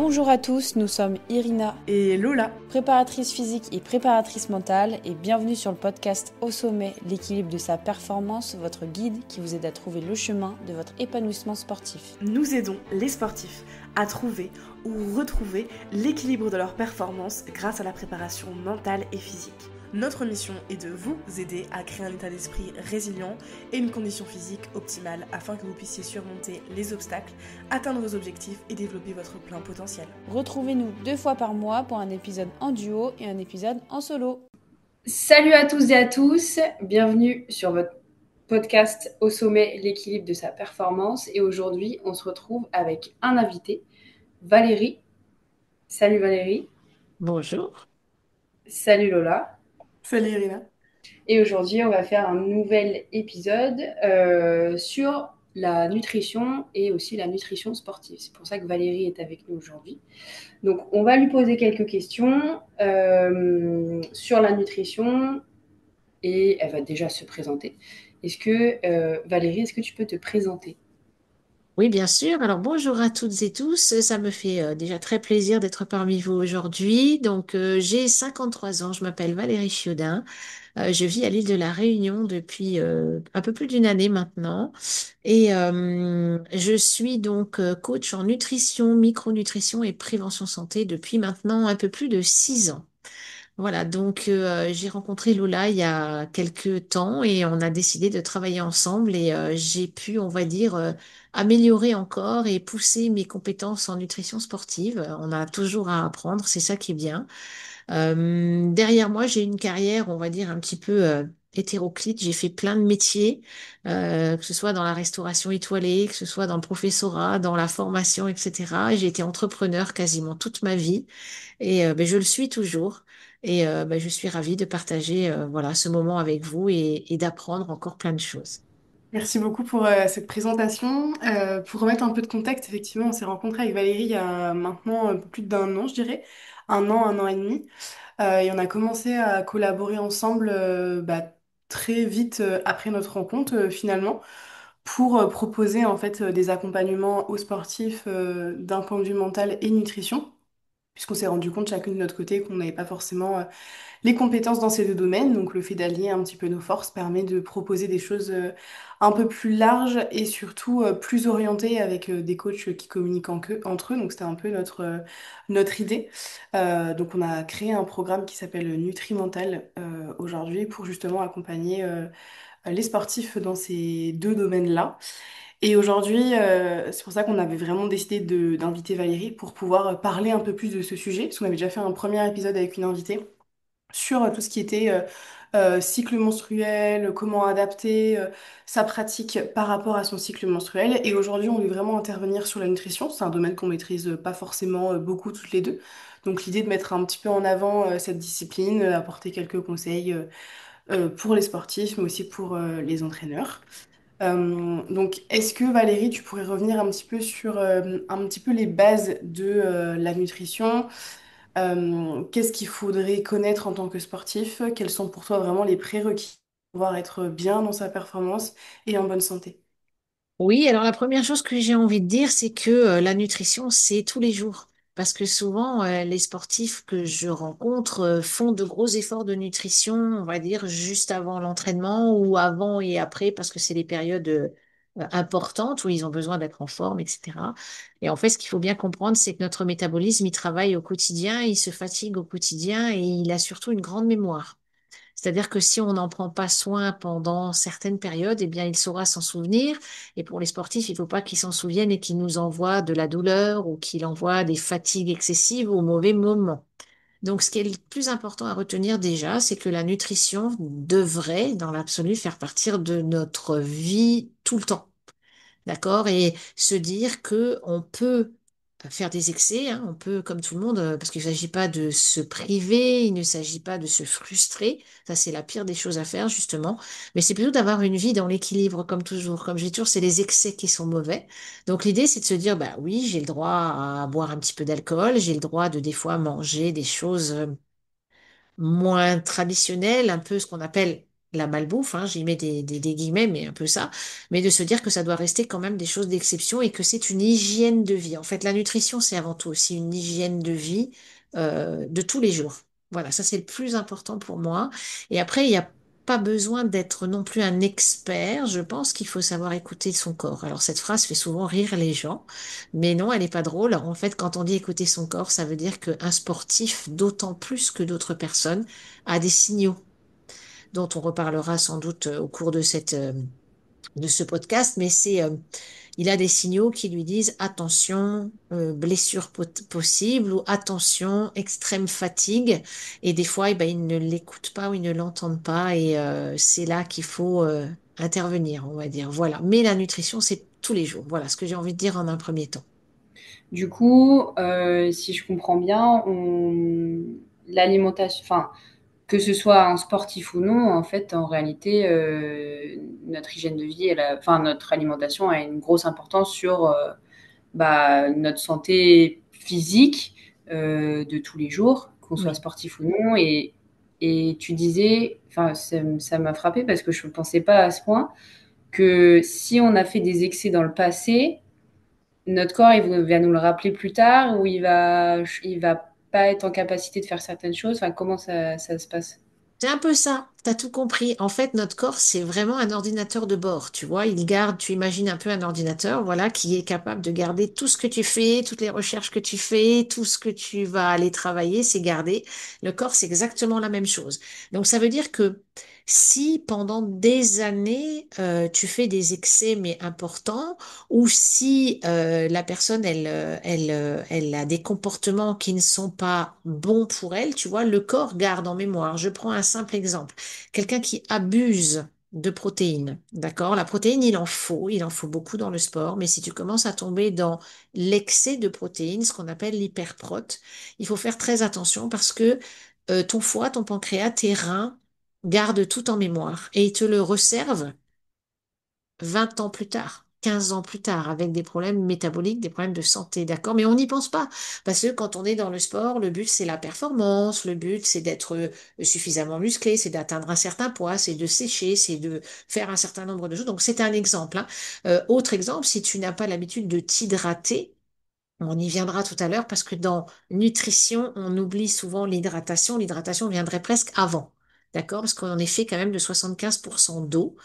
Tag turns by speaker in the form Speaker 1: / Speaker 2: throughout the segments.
Speaker 1: Bonjour à tous, nous sommes Irina
Speaker 2: et Lola,
Speaker 1: préparatrice physique et préparatrice mentale, et bienvenue sur le podcast Au sommet, l'équilibre de sa performance, votre guide qui vous aide à trouver le chemin de votre épanouissement sportif.
Speaker 2: Nous aidons les sportifs à trouver ou retrouver l'équilibre de leur performance grâce à la préparation mentale et physique. Notre mission est de vous aider à créer un état d'esprit résilient et une condition physique optimale afin que vous puissiez surmonter les obstacles, atteindre vos objectifs et développer votre plein potentiel.
Speaker 1: Retrouvez-nous 2 fois par mois pour un épisode en duo et un épisode en solo.
Speaker 3: Salut à tous et à tous, bienvenue sur votre podcast Au sommet, l'équilibre de sa performance. Et aujourd'hui, on se retrouve avec un invité, Valérie. Salut Valérie.
Speaker 4: Bonjour.
Speaker 3: Salut Lola.
Speaker 2: Salut Irina.
Speaker 3: Et aujourd'hui, on va faire un nouvel épisode sur la nutrition et aussi la nutrition sportive. C'est pour ça que Valérie est avec nous aujourd'hui. Donc, on va lui poser quelques questions sur la nutrition et elle va déjà se présenter. Valérie, est-ce que tu peux te présenter?
Speaker 4: Oui, bien sûr. Alors, bonjour à toutes et tous. Ça me fait déjà très plaisir d'être parmi vous aujourd'hui. Donc, j'ai 53 ans. Je m'appelle Valérie Chiodin. Je vis à l'île de la Réunion depuis un peu plus d'une année maintenant. Et je suis donc coach en nutrition, micronutrition et prévention santé depuis maintenant un peu plus de 6 ans. Voilà, donc j'ai rencontré Lola il y a quelques temps et on a décidé de travailler ensemble et j'ai pu, on va dire, améliorer encore et pousser mes compétences en nutrition sportive. On a toujours à apprendre, c'est ça qui est bien. Derrière moi, j'ai une carrière, on va dire, un petit peu hétéroclite. J'ai fait plein de métiers, que ce soit dans la restauration étoilée, que ce soit dans le professorat, dans la formation, etc. J'ai été entrepreneur quasiment toute ma vie et ben, je le suis toujours. Et ben, je suis ravie de partager voilà, ce moment avec vous et d'apprendre encore plein de choses.
Speaker 2: Merci beaucoup pour cette présentation. Pour remettre un peu de contexte, effectivement, on s'est rencontrés avec Valérie il y a maintenant un peu plus d'un an, je dirais. Un an et demi. Et on a commencé à collaborer ensemble très vite après notre rencontre, finalement, pour proposer en fait des accompagnements aux sportifs d'un point de vue mental et nutrition, puisqu'on s'est rendu compte chacune de notre côté qu'on n'avait pas forcément les compétences dans ces deux domaines. Donc le fait d'allier un petit peu nos forces permet de proposer des choses un peu plus larges et surtout plus orientées avec des coachs qui communiquent entre eux. Donc c'était un peu notre idée. Donc on a créé un programme qui s'appelle Nutrimental aujourd'hui pour justement accompagner les sportifs dans ces deux domaines-là. Et aujourd'hui, c'est pour ça qu'on avait vraiment décidé d'inviter Valérie pour pouvoir parler un peu plus de ce sujet, parce qu'on avait déjà fait un premier épisode avec une invitée sur tout ce qui était cycle menstruel, comment adapter sa pratique par rapport à son cycle menstruel. Et aujourd'hui, on veut vraiment intervenir sur la nutrition. C'est un domaine qu'on maîtrise pas forcément beaucoup toutes les deux. Donc l'idée de mettre un petit peu en avant cette discipline, apporter quelques conseils pour les sportifs, mais aussi pour les entraîneurs. Donc, est-ce que Valérie, tu pourrais revenir un petit peu sur un petit peu les bases de la nutrition? Qu'est-ce qu'il faudrait connaître en tant que sportif? Quels sont pour toi vraiment les prérequis pour pouvoir être bien dans sa performance et en bonne santé?
Speaker 4: Oui, alors la première chose que j'ai envie de dire, c'est que la nutrition, c'est tous les jours. Parce que souvent, les sportifs que je rencontre font de gros efforts de nutrition, on va dire, juste avant l'entraînement ou avant et après, parce que c'est des périodes importantes où ils ont besoin d'être en forme, etc. Et en fait, ce qu'il faut bien comprendre, c'est que notre métabolisme, il travaille au quotidien, il se fatigue au quotidien et il a surtout une grande mémoire. C'est-à-dire que si on n'en prend pas soin pendant certaines périodes, eh bien, il saura s'en souvenir. Et pour les sportifs, il ne faut pas qu'ils s'en souviennent et qu'ils nous envoient de la douleur ou qu'ils envoient des fatigues excessives au mauvais moment. Donc, ce qui est le plus important à retenir déjà, c'est que la nutrition devrait, dans l'absolu, faire partie de notre vie tout le temps. D'accord? Et se dire que on peut faire des excès, hein, on peut, comme tout le monde, parce qu'il ne s'agit pas de se priver, il ne s'agit pas de se frustrer. Ça, c'est la pire des choses à faire, justement. Mais c'est plutôt d'avoir une vie dans l'équilibre, comme toujours. Comme je dis toujours, c'est les excès qui sont mauvais. Donc, l'idée, c'est de se dire, bah oui, j'ai le droit à boire un petit peu d'alcool, j'ai le droit de, des fois, manger des choses moins traditionnelles, un peu ce qu'on appelle la malbouffe, hein, j'y mets des guillemets, mais un peu ça, mais de se dire que ça doit rester quand même des choses d'exception et que c'est une hygiène de vie. En fait, la nutrition, c'est avant tout aussi une hygiène de vie de tous les jours. Voilà, ça c'est le plus important pour moi. Et après, il n'y a pas besoin d'être non plus un expert. Je pense qu'il faut savoir écouter son corps. Alors cette phrase fait souvent rire les gens, mais non, elle n'est pas drôle. En fait, quand on dit écouter son corps, ça veut dire qu'un sportif, d'autant plus que d'autres personnes, a des signaux dont on reparlera sans doute au cours de ce podcast, mais il a des signaux qui lui disent attention, blessure possible ou attention, extrême fatigue. Et des fois, eh ben, ils ne l'écoutent pas ou ils ne l'entendent pas et c'est là qu'il faut intervenir, on va dire. Voilà. Mais la nutrition, c'est tous les jours. Voilà ce que j'ai envie de dire en un premier temps.
Speaker 3: Du coup, si je comprends bien, l'alimentation, enfin, que ce soit un sportif ou non, en fait, en réalité, notre hygiène de vie, enfin, notre alimentation a une grosse importance sur notre santé physique de tous les jours, qu'on soit
Speaker 4: Oui.
Speaker 3: sportif ou non. Et tu disais, enfin, ça m'a frappé parce que je ne pensais pas à ce point, que si on a fait des excès dans le passé, notre corps va nous le rappeler plus tard ou il va pas être en capacité de faire certaines choses. Enfin, comment ça se passe?
Speaker 4: C'est un peu ça, t'as tout compris. En fait, notre corps, c'est vraiment un ordinateur de bord, tu vois. Il garde, tu imagines un peu un ordinateur, voilà, qui est capable de garder tout ce que tu fais, toutes les recherches que tu fais, tout ce que tu vas aller travailler, c'est gardé. Le corps, c'est exactement la même chose. Donc, ça veut dire que si pendant des années, tu fais des excès, mais importants, ou si la personne, elle a des comportements qui ne sont pas bons pour elle, tu vois, le corps garde en mémoire. Je prends un simple exemple. Quelqu'un qui abuse de protéines, d'accord? La protéine, il en faut beaucoup dans le sport, mais si tu commences à tomber dans l'excès de protéines, ce qu'on appelle l'hyperprote, il faut faire très attention parce que ton foie, ton pancréas, tes reins gardent tout en mémoire et ils te le resservent 20 ans plus tard, 15 ans plus tard, avec des problèmes métaboliques, des problèmes de santé, d'accord? Mais on n'y pense pas, parce que quand on est dans le sport, le but, c'est la performance, le but, c'est d'être suffisamment musclé, c'est d'atteindre un certain poids, c'est de sécher, c'est de faire un certain nombre de choses. Donc, c'est un exemple, hein. Autre exemple, si tu n'as pas l'habitude de t'hydrater, on y viendra tout à l'heure, parce que dans nutrition, on oublie souvent l'hydratation. L'hydratation viendrait presque avant. D'accord? Parce qu'on est fait quand même de 75% d'eau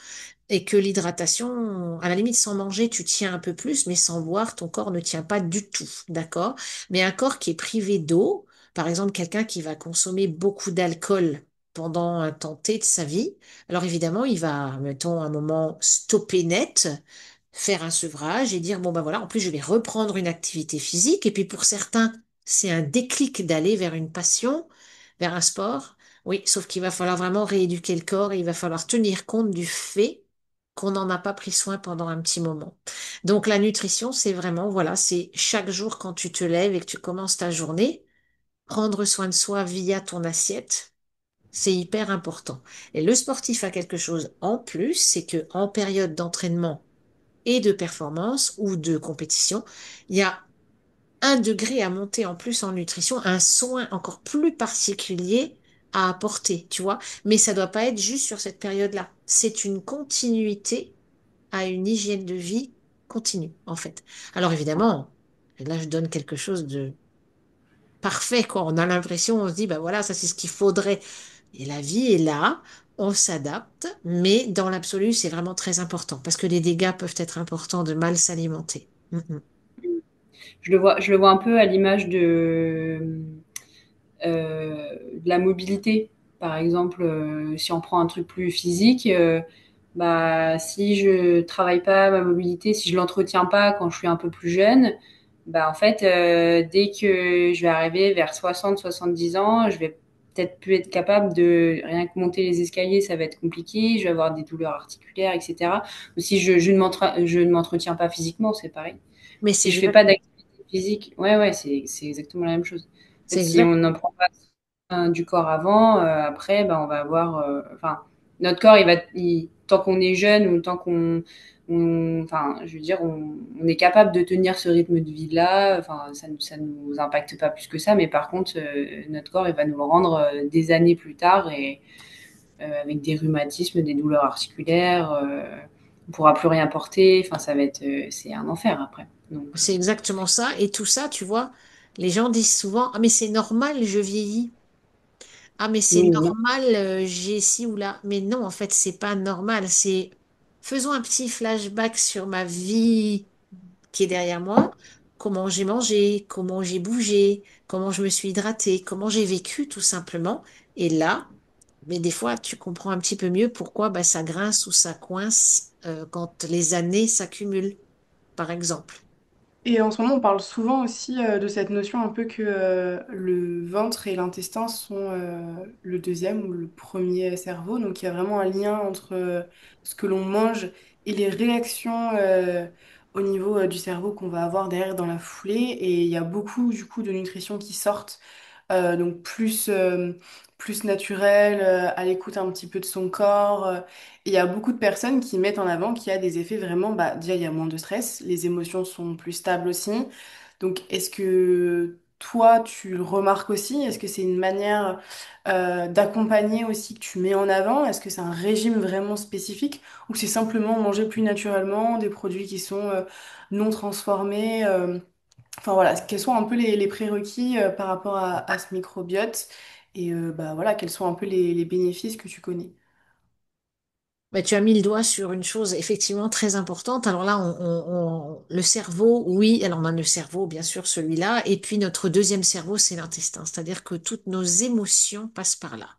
Speaker 4: et que l'hydratation, à la limite, sans manger, tu tiens un peu plus, mais sans boire, ton corps ne tient pas du tout, d'accord? Mais un corps qui est privé d'eau, par exemple, quelqu'un qui va consommer beaucoup d'alcool pendant un temps T de sa vie, alors évidemment, il va, mettons, un moment stopper net, faire un sevrage et dire, bon, ben voilà, en plus, je vais reprendre une activité physique. Et puis pour certains, c'est un déclic d'aller vers une passion, vers un sport. Oui, sauf qu'il va falloir vraiment rééduquer le corps et il va falloir tenir compte du fait qu'on n'en a pas pris soin pendant un petit moment. Donc la nutrition, c'est vraiment, voilà, c'est chaque jour quand tu te lèves et que tu commences ta journée, prendre soin de soi via ton assiette, c'est hyper important. Et le sportif a quelque chose en plus, c'est que en période d'entraînement et de performance ou de compétition, il y a un degré à monter en plus en nutrition, un soin encore plus particulier à apporter, tu vois. Mais ça doit pas être juste sur cette période-là. C'est une continuité à une hygiène de vie continue, en fait. Alors évidemment, là je donne quelque chose de parfait, quoi. On a l'impression, on se dit, ben voilà, ça c'est ce qu'il faudrait. Et la vie est là, on s'adapte, mais dans l'absolu, c'est vraiment très important parce que les dégâts peuvent être importants de mal s'alimenter.
Speaker 3: Je le vois un peu à l'image de la mobilité. Par exemple, si on prend un truc plus physique, si je travaille pas ma mobilité, si je l'entretiens pas quand je suis un peu plus jeune, en fait, dès que je vais arriver vers 60, 70 ans, je vais peut-être plus être capable de rien que monter les escaliers, ça va être compliqué, je vais avoir des douleurs articulaires, etc. Ou si je ne m'entretiens pas physiquement, c'est pareil.
Speaker 4: Mais c'est
Speaker 3: Si je fais pas
Speaker 4: exactement,
Speaker 3: d'activité physique, ouais, c'est exactement la même chose. En fait,
Speaker 4: c'est
Speaker 3: si on
Speaker 4: exact.
Speaker 3: n'en prend pas soin du corps avant, après, on va avoir, enfin, notre corps, tant qu'on est jeune ou tant enfin, je veux dire, on est capable de tenir ce rythme de vie-là. Enfin, ça nous impacte pas plus que ça, mais par contre, notre corps, il va nous le rendre des années plus tard avec des rhumatismes, des douleurs articulaires. On ne pourra plus rien porter. Enfin, c'est un enfer après. Donc,
Speaker 4: C'est exactement ça. Et tout ça, tu vois, les gens disent souvent, ah mais c'est normal, je vieillis. Ah mais c'est
Speaker 3: oui, non.
Speaker 4: normal, j'ai ci ou là. Mais non, en fait, c'est pas normal. C'est faisons un petit flashback sur ma vie qui est derrière moi. Comment j'ai mangé, comment j'ai bougé, comment je me suis hydratée, comment j'ai vécu tout simplement. Et là, mais des fois, tu comprends un petit peu mieux pourquoi bah, ça grince ou ça coince quand les années s'accumulent, par exemple.
Speaker 2: Et en ce moment, on parle souvent aussi de cette notion un peu que le ventre et l'intestin sont le deuxième ou le premier cerveau. Donc il y a vraiment un lien entre ce que l'on mange et les réactions au niveau du cerveau qu'on va avoir derrière dans la foulée. Et il y a beaucoup du coup de nutrition qui sortent, donc plus naturel, à l'écoute un petit peu de son corps. Il y a beaucoup de personnes qui mettent en avant qu'il y a des effets vraiment, bah, déjà il y a moins de stress, les émotions sont plus stables aussi. Donc est-ce que toi tu le remarques aussi? Est-ce que c'est une manière d'accompagner aussi que tu mets en avant? Est-ce que c'est un régime vraiment spécifique ou c'est simplement manger plus naturellement des produits qui sont non transformés? Enfin voilà, quels sont un peu les prérequis par rapport à ce microbiote et bah voilà, quels sont un peu les bénéfices que tu connais.
Speaker 4: Bah, tu as mis le doigt sur une chose effectivement très importante. Alors là, le cerveau, oui, alors on a le cerveau, bien sûr, celui-là, et puis notre deuxième cerveau, c'est l'intestin. C'est-à-dire que toutes nos émotions passent par là.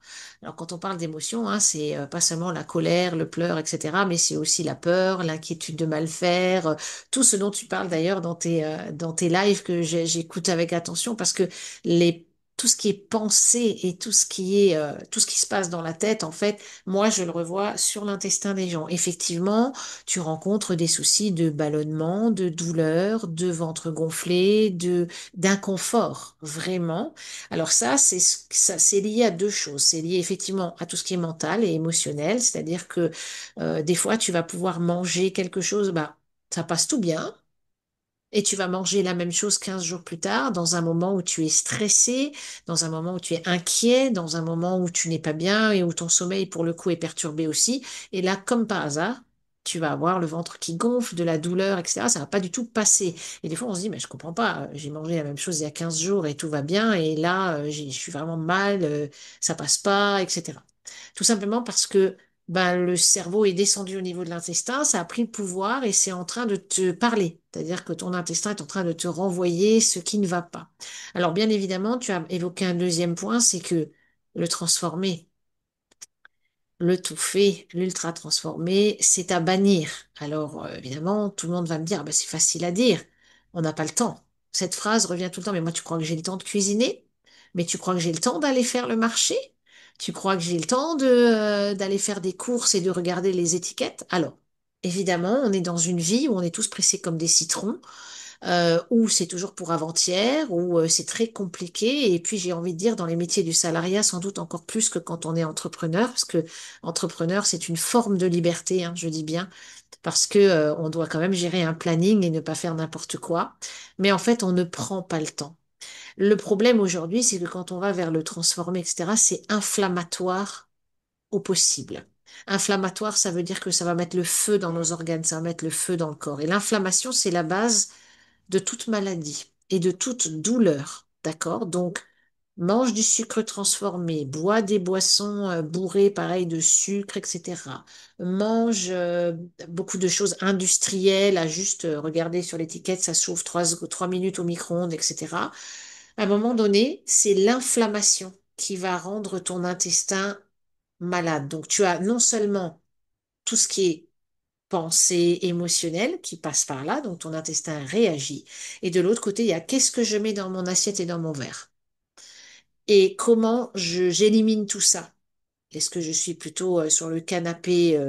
Speaker 4: Alors quand on parle d'émotions, hein, c'est pas seulement la colère, le pleur, etc., mais c'est aussi la peur, l'inquiétude de mal faire, tout ce dont tu parles d'ailleurs dans tes lives que j'écoute avec attention parce que tout ce qui est pensée et tout ce qui se passe dans la tête, en fait, moi, je le revois sur l'intestin des gens. Effectivement, tu rencontres des soucis de ballonnement, de douleur, de ventre gonflé, d'inconfort, vraiment. Alors ça, c'est lié à deux choses. C'est lié effectivement à tout ce qui est mental et émotionnel, c'est-à-dire que des fois, tu vas pouvoir manger quelque chose, bah, ça passe tout bien. Et tu vas manger la même chose 15 jours plus tard, dans un moment où tu es stressé, dans un moment où tu es inquiet, dans un moment où tu n'es pas bien et où ton sommeil, pour le coup, est perturbé aussi. Et là, comme par hasard, tu vas avoir le ventre qui gonfle, de la douleur, etc. Ça va pas du tout passer. Et des fois, on se dit, mais je comprends pas, j'ai mangé la même chose il y a 15 jours et tout va bien, et là, je suis vraiment mal, ça passe pas, etc. Tout simplement parce que ben, le cerveau est descendu au niveau de l'intestin, ça a pris le pouvoir et c'est en train de te parler. C'est-à-dire que ton intestin est en train de te renvoyer ce qui ne va pas. Alors, bien évidemment, tu as évoqué un deuxième point, c'est que le transformer, le tout fait, l'ultra transformé, c'est à bannir. Alors, évidemment, tout le monde va me dire, ah ben, c'est facile à dire, on n'a pas le temps. Cette phrase revient tout le temps, mais moi, tu crois que j'ai le temps de cuisiner? Mais tu crois que j'ai le temps d'aller faire le marché? Tu crois que j'ai le temps d'aller faire des courses et de regarder les étiquettes? Alors, évidemment, on est dans une vie où on est tous pressés comme des citrons, où c'est toujours pour avant-hier, où c'est très compliqué. Et puis j'ai envie de dire, dans les métiers du salariat, sans doute encore plus que quand on est entrepreneur, parce que entrepreneur, c'est une forme de liberté, hein, je dis bien, parce que on doit quand même gérer un planning et ne pas faire n'importe quoi. Mais en fait, on ne prend pas le temps. Le problème aujourd'hui, c'est que quand on va vers le transformer, etc., c'est inflammatoire au possible. Inflammatoire, ça veut dire que ça va mettre le feu dans nos organes, ça va mettre le feu dans le corps. Et l'inflammation, c'est la base de toute maladie et de toute douleur. D'accord? Donc, mange du sucre transformé, bois des boissons bourrées, pareil, de sucre, etc. Mange beaucoup de choses industrielles, à juste regarder sur l'étiquette, ça chauffe 3 minutes au micro-ondes, etc. À un moment donné, c'est l'inflammation qui va rendre ton intestin malade. Donc, tu as non seulement tout ce qui est pensée émotionnelle qui passe par là, donc ton intestin réagit. Et de l'autre côté, il y a qu'est-ce que je mets dans mon assiette et dans mon verre. Et comment j'élimine tout ça. Est-ce que je suis plutôt sur le canapé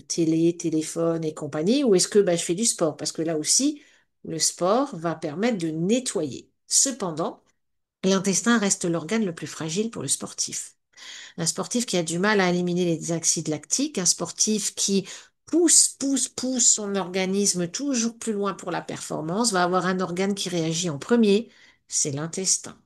Speaker 4: télé, téléphone et compagnie, ou est-ce que bah, je fais du sport? Parce que là aussi, le sport va permettre de nettoyer. Cependant, l'intestin reste l'organe le plus fragile pour le sportif. Un sportif qui a du mal à éliminer les acides lactiques, un sportif qui pousse son organisme toujours plus loin pour la performance, va avoir un organe qui réagit en premier, c'est l'intestin.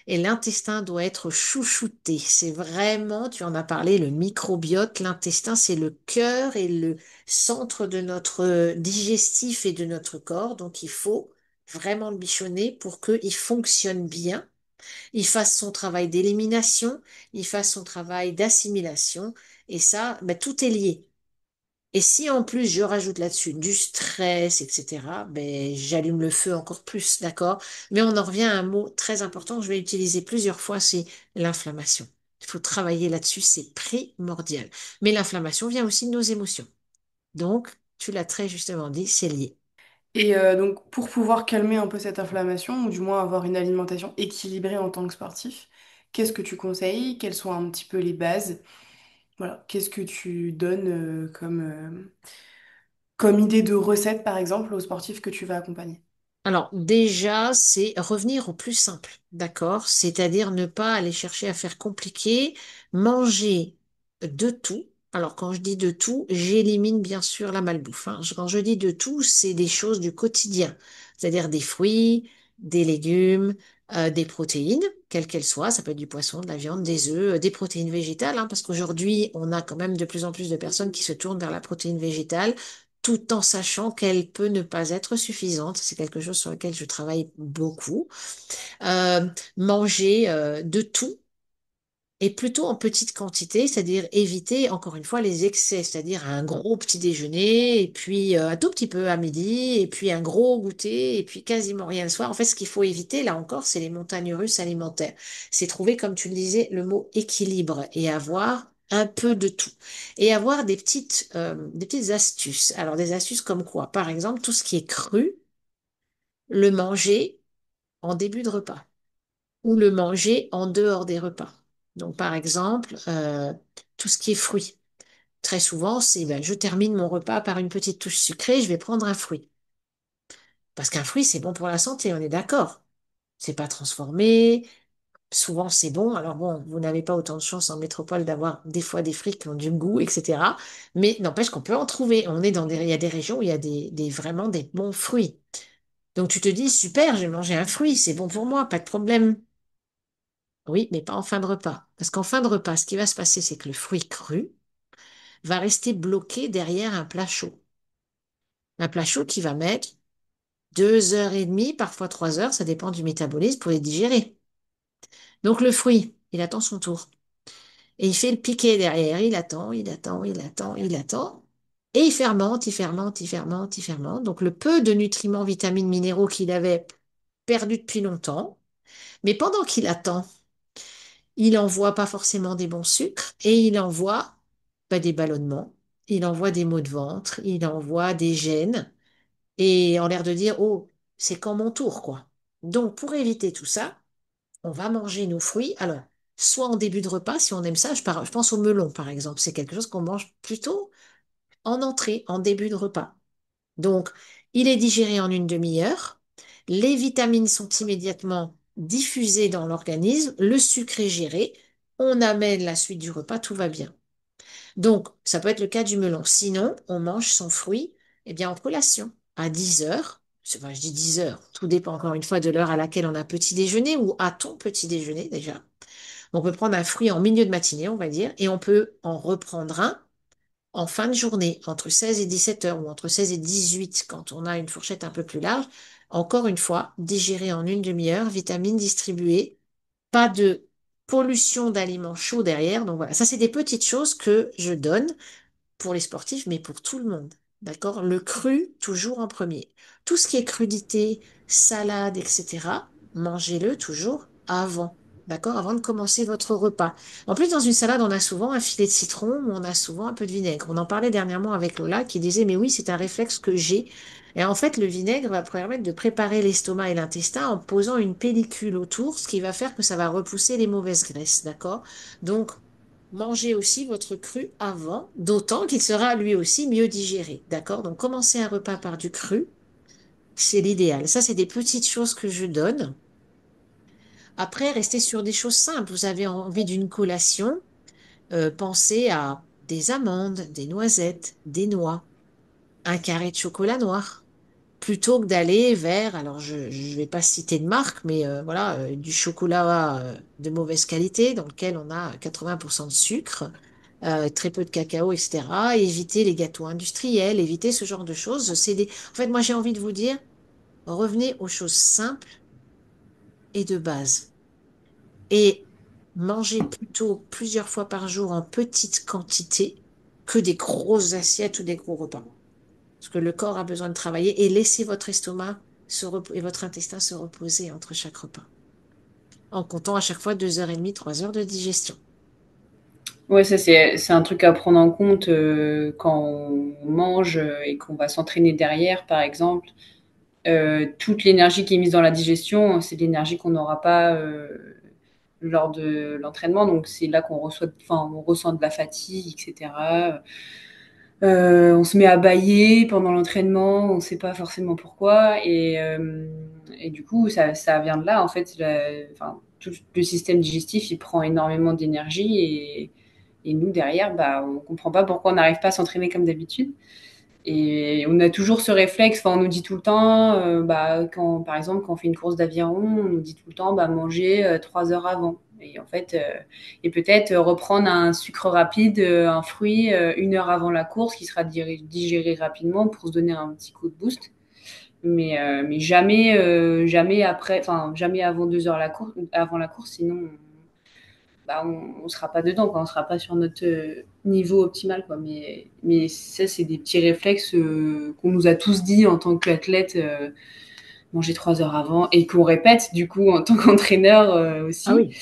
Speaker 4: Et l'intestin doit être chouchouté. C'est vraiment, tu en as parlé, le microbiote. L'intestin, c'est le cœur et le centre de notre digestif et de notre corps. Donc, il faut vraiment le bichonner pour qu'il fonctionne bien, il fasse son travail d'élimination, il fasse son travail d'assimilation. Et ça, ben, tout est lié. Et si en plus je rajoute là-dessus du stress, etc., ben, j'allume le feu encore plus, d'accord? Mais on en revient à un mot très important que je vais utiliser plusieurs fois, c'est l'inflammation. Il faut travailler là-dessus, c'est primordial. Mais l'inflammation vient aussi de nos émotions. Donc, tu l'as très justement dit, c'est lié.
Speaker 2: Et donc, pour pouvoir calmer un peu cette inflammation, ou du moins avoir une alimentation équilibrée en tant que sportif, qu'est-ce que tu conseilles? Quelles sont un petit peu les bases? Voilà, qu'est-ce que tu donnes comme idée de recette, par exemple, aux sportifs que tu vas accompagner?
Speaker 4: Alors déjà, c'est revenir au plus simple, d'accord? C'est-à-dire ne pas aller chercher à faire compliqué, manger de tout. Alors quand je dis de tout, j'élimine bien sûr la malbouffe, hein. Quand je dis de tout, c'est des choses du quotidien, c'est-à-dire des fruits, des légumes, des protéines, quelles qu'elles soient. Ça peut être du poisson, de la viande, des œufs, des protéines végétales, hein, parce qu'aujourd'hui, on a quand même de plus en plus de personnes qui se tournent vers la protéine végétale tout en sachant qu'elle peut ne pas être suffisante. C'est quelque chose sur lequel je travaille beaucoup. Euh, Manger de tout et plutôt en petite quantité, c'est-à-dire éviter encore une fois les excès, c'est-à-dire un gros petit déjeuner et puis un tout petit peu à midi et puis un gros goûter et puis quasiment rien le soir. En fait, ce qu'il faut éviter, là encore, c'est les montagnes russes alimentaires. C'est trouver, comme tu le disais, le mot équilibre et avoir un peu de tout. Et avoir des petites astuces. Alors, des astuces comme quoi? Par exemple, tout ce qui est cru, le manger en début de repas ou le manger en dehors des repas. Donc, par exemple, tout ce qui est fruits. Très souvent, c'est ben, je termine mon repas par une petite touche sucrée, je vais prendre un fruit. Parce qu'un fruit, c'est bon pour la santé, on est d'accord. C'est pas transformé, souvent c'est bon. Alors bon, vous n'avez pas autant de chance en métropole d'avoir des fois des fruits qui ont du goût, etc. Mais n'empêche qu'on peut en trouver. On est dans il y a des régions où il y a vraiment des bons fruits. Donc tu te dis, super, j'ai mangé un fruit, c'est bon pour moi, pas de problème. Oui, mais pas en fin de repas. Parce qu'en fin de repas, ce qui va se passer, c'est que le fruit cru va rester bloqué derrière un plat chaud. Un plat chaud qui va mettre 2 heures et demie, parfois 3 heures, ça dépend du métabolisme, pour les digérer. Donc le fruit, il attend son tour. Et il fait le piqué derrière, il attend, il attend, il attend, il attend. Et il fermente, il fermente, il fermente, il fermente. Donc le peu de nutriments, vitamines, minéraux qu'il avait perdu depuis longtemps. Mais pendant qu'il attend, il envoie pas forcément des bons sucres et il envoie des ballonnements, il envoie des maux de ventre, il envoie des gènes et en l'air de dire, oh, c'est quand mon tour, quoi. Donc, pour éviter tout ça, on va manger nos fruits. Alors, soit en début de repas, si on aime ça, je pense au melon, par exemple. C'est quelque chose qu'on mange plutôt en entrée, en début de repas. Donc, il est digéré en une demi-heure. Les vitamines sont immédiatement diffusées dans l'organisme. Le sucre est géré. On amène la suite du repas, tout va bien. Donc, ça peut être le cas du melon. Sinon, on mange son fruit, eh bien, en collation, à 10 heures. Enfin, je dis 10 heures. Tout dépend encore une fois de l'heure à laquelle on a petit déjeuner ou à ton petit déjeuner déjà. On peut prendre un fruit en milieu de matinée, on va dire, et on peut en reprendre un en fin de journée, entre 16 et 17 heures ou entre 16 et 18 quand on a une fourchette un peu plus large. Encore une fois, digéré en une demi-heure, vitamines distribuées, pas de pollution d'aliments chauds derrière. Donc voilà, ça c'est des petites choses que je donne pour les sportifs, mais pour tout le monde. D'accord? Le cru, toujours en premier. Tout ce qui est crudité, salade, etc., mangez-le toujours avant. D'accord? Avant de commencer votre repas. En plus, dans une salade, on a souvent un filet de citron ou on a souvent un peu de vinaigre. On en parlait dernièrement avec Lola qui disait, mais oui, c'est un réflexe que j'ai. Et en fait, le vinaigre va permettre de préparer l'estomac et l'intestin en posant une pellicule autour, ce qui va faire que ça va repousser les mauvaises graisses. D'accord? Donc, mangez aussi votre cru avant, d'autant qu'il sera lui aussi mieux digéré. D'accord? Donc, commencer un repas par du cru, c'est l'idéal. Ça, c'est des petites choses que je donne. Après, restez sur des choses simples. Vous avez envie d'une collation, pensez à des amandes, des noisettes, des noix, un carré de chocolat noir. plutôt que d'aller vers, alors je ne vais pas citer de marque, mais voilà, du chocolat de mauvaise qualité dans lequel on a 80% de sucre, très peu de cacao, etc. Éviter les gâteaux industriels, éviter ce genre de choses. En fait, moi j'ai envie de vous dire, revenez aux choses simples et de base. Et mangez plutôt plusieurs fois par jour en petite quantité que des grosses assiettes ou des gros repas. Parce que le corps a besoin de travailler et laissez votre estomac et votre intestin se reposer entre chaque repas, en comptant à chaque fois 2h30, 3 heures de digestion.
Speaker 3: Ouais, ça c'est un truc à prendre en compte quand on mange et qu'on va s'entraîner derrière, par exemple. Toute l'énergie qui est mise dans la digestion, c'est l'énergie qu'on n'aura pas lors de l'entraînement. Donc c'est là on ressent de la fatigue, etc. On se met à bâiller pendant l'entraînement, on ne sait pas forcément pourquoi. Et du coup, ça vient de là. En fait, tout le système digestif, il prend énormément d'énergie. Et nous, derrière, bah, on ne comprend pas pourquoi on n'arrive pas à s'entraîner comme d'habitude. Et on a toujours ce réflexe, on nous dit tout le temps, par exemple, quand on fait une course d'aviron, on nous dit tout le temps, manger 3 heures avant. Et en fait, et peut-être reprendre un sucre rapide, un fruit, 1 heure avant la course, qui sera digéré rapidement pour se donner un petit coup de boost. Mais jamais, jamais après, enfin jamais avant 2 heures avant la course, sinon on ne sera pas dedans, quoi. On ne sera pas sur notre niveau optimal. Quoi. Mais ça, c'est des petits réflexes qu'on nous a tous dit en tant qu'athlète, manger 3 heures avant, et qu'on répète du coup en tant qu'entraîneur
Speaker 4: Ah
Speaker 3: aussi.
Speaker 4: oui.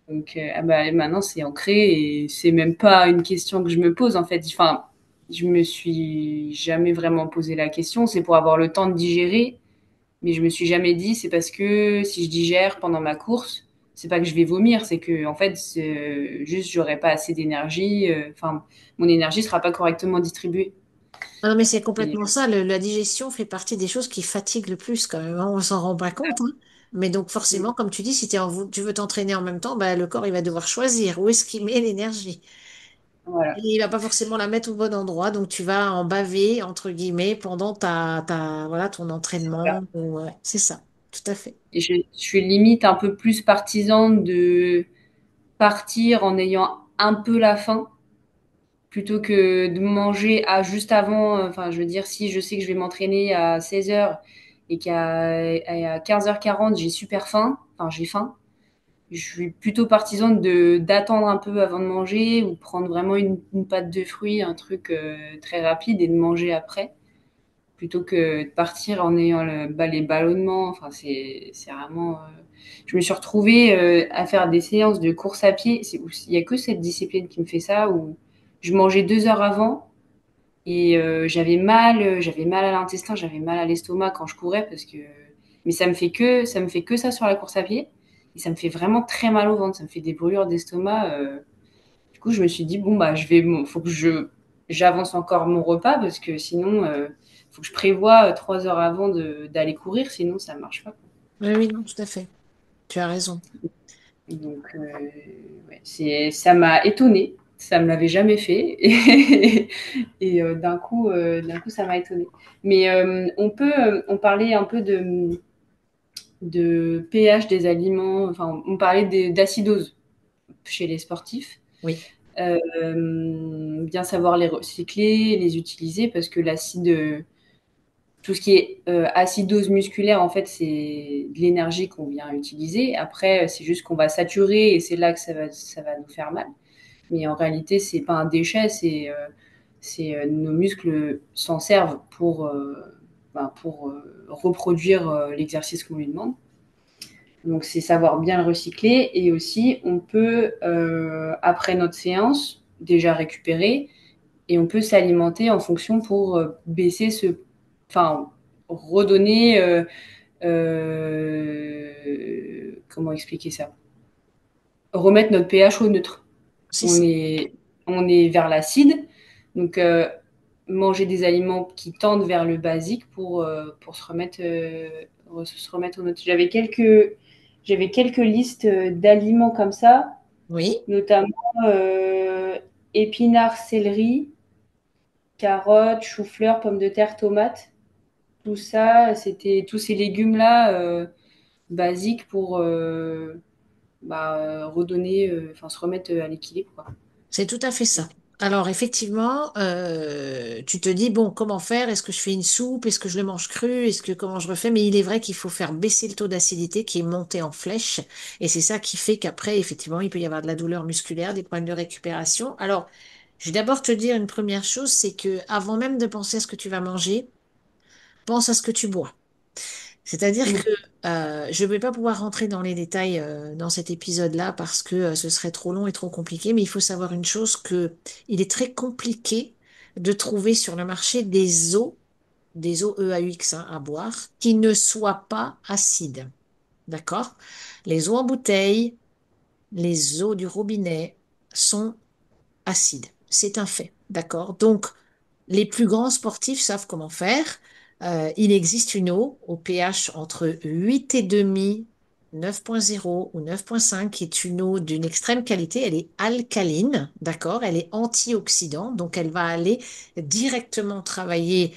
Speaker 3: Donc maintenant, c'est ancré et c'est même pas une question que je me pose en fait. Enfin, je me suis jamais vraiment posé la question. C'est pour avoir le temps de digérer. Mais je me suis jamais dit, c'est parce que si je digère pendant ma course, c'est pas que je vais vomir, c'est que en fait, juste j'aurai pas assez d'énergie. Enfin, mon énergie sera pas correctement distribuée.
Speaker 4: Ah non, mais c'est
Speaker 3: Et
Speaker 4: complètement ça. La digestion fait partie des choses qui fatiguent le plus quand même, hein. On s'en rend pas compte, hein. Mais donc forcément, comme tu dis, si tu veux t'entraîner en même temps, bah, le corps il va devoir choisir où est-ce qu'il met l'énergie. Et
Speaker 3: voilà.
Speaker 4: il va pas forcément la mettre au bon endroit, donc tu vas en baver, entre guillemets, pendant voilà, ton entraînement. Ouais, c'est ça, tout à fait.
Speaker 3: Et je suis limite un peu plus partisane de partir en ayant un peu la faim plutôt que de manger à juste avant. Enfin, je veux dire, si je sais que je vais m'entraîner à 16 heures et qu'à 15h40, j'ai super faim, enfin j'ai faim, je suis plutôt partisane d'attendre un peu avant de manger ou prendre vraiment une pâte de fruits, un truc très rapide et de manger après, plutôt que de partir en ayant les ballonnements. Enfin, c'est vraiment. Je me suis retrouvée à faire des séances de course à pied. Il n'y a que cette discipline qui me fait ça, où je mangeais 2 heures avant et j'avais mal à l'intestin, j'avais mal à l'estomac quand je courais parce que. Mais ça me fait que ça sur la course à pied. Et ça me fait vraiment très mal au ventre. Ça me fait des brûlures d'estomac. Du coup, je me suis dit, bon, faut que j'avance encore mon repas parce que sinon, faut que je prévoie 3 heures avant d'aller courir, sinon ça marche pas.
Speaker 4: Oui, oui, non, tout à fait. Tu as raison.
Speaker 3: Donc, ouais, ça m'a étonnée. Ça me l'avait jamais fait. Et d'un coup, ça m'a étonnée. Mais on parlait un peu de pH des aliments. Enfin, on parlait d'acidose chez les sportifs.
Speaker 4: Oui.
Speaker 3: Bien savoir les recycler, les utiliser, parce que tout ce qui est acidose musculaire, en fait, c'est de l'énergie qu'on vient utiliser. Après, c'est juste qu'on va saturer et c'est là que ça va nous faire mal. Mais en réalité, c'est pas un déchet, nos muscles s'en servent pour reproduire l'exercice qu'on lui demande. Donc, c'est savoir bien le recycler. Et aussi, on peut, après notre séance, déjà récupérer et on peut s'alimenter en fonction pour baisser enfin, redonner, comment expliquer ça? Remettre notre pH au neutre.
Speaker 4: C'est
Speaker 3: On
Speaker 4: ça.
Speaker 3: est, on est vers l'acide, donc manger des aliments qui tendent vers le basique pour se remettre au neutre. J'avais quelques listes d'aliments comme ça,
Speaker 4: Oui.
Speaker 3: notamment épinards, céleri, carottes, chou-fleur, pommes de terre, tomates. tout ça, c'était tous ces légumes-là basiques pour redonner, enfin se remettre à l'équilibre, quoi.
Speaker 4: C'est tout à fait ça. Alors effectivement, tu te dis, bon, comment faire? Est-ce que je fais une soupe? Est-ce que je le mange cru? Est-ce que comment je refais? Mais il est vrai qu'il faut faire baisser le taux d'acidité qui est monté en flèche. Et c'est ça qui fait qu'après, effectivement, il peut y avoir de la douleur musculaire, des problèmes de récupération. Alors, je vais d'abord te dire une première chose, c'est que avant même de penser à ce que tu vas manger, pense à ce que tu bois. C'est-à-dire
Speaker 2: Mm.
Speaker 4: que je ne vais pas pouvoir rentrer dans les détails dans cet épisode-là parce que ce serait trop long et trop compliqué, mais il faut savoir une chose que il est très compliqué de trouver sur le marché des eaux EAUX hein, à boire, qui ne soient pas acides. D'accord? Les eaux en bouteille, les eaux du robinet sont acide. C'est un fait, d'accord? Donc, les plus grands sportifs savent comment faire. Il existe une eau au pH entre 8,5, 9,0 ou 9,5, qui est une eau d'une extrême qualité. Elle est alcaline, d'accord? Elle est antioxydante, donc elle va aller directement travailler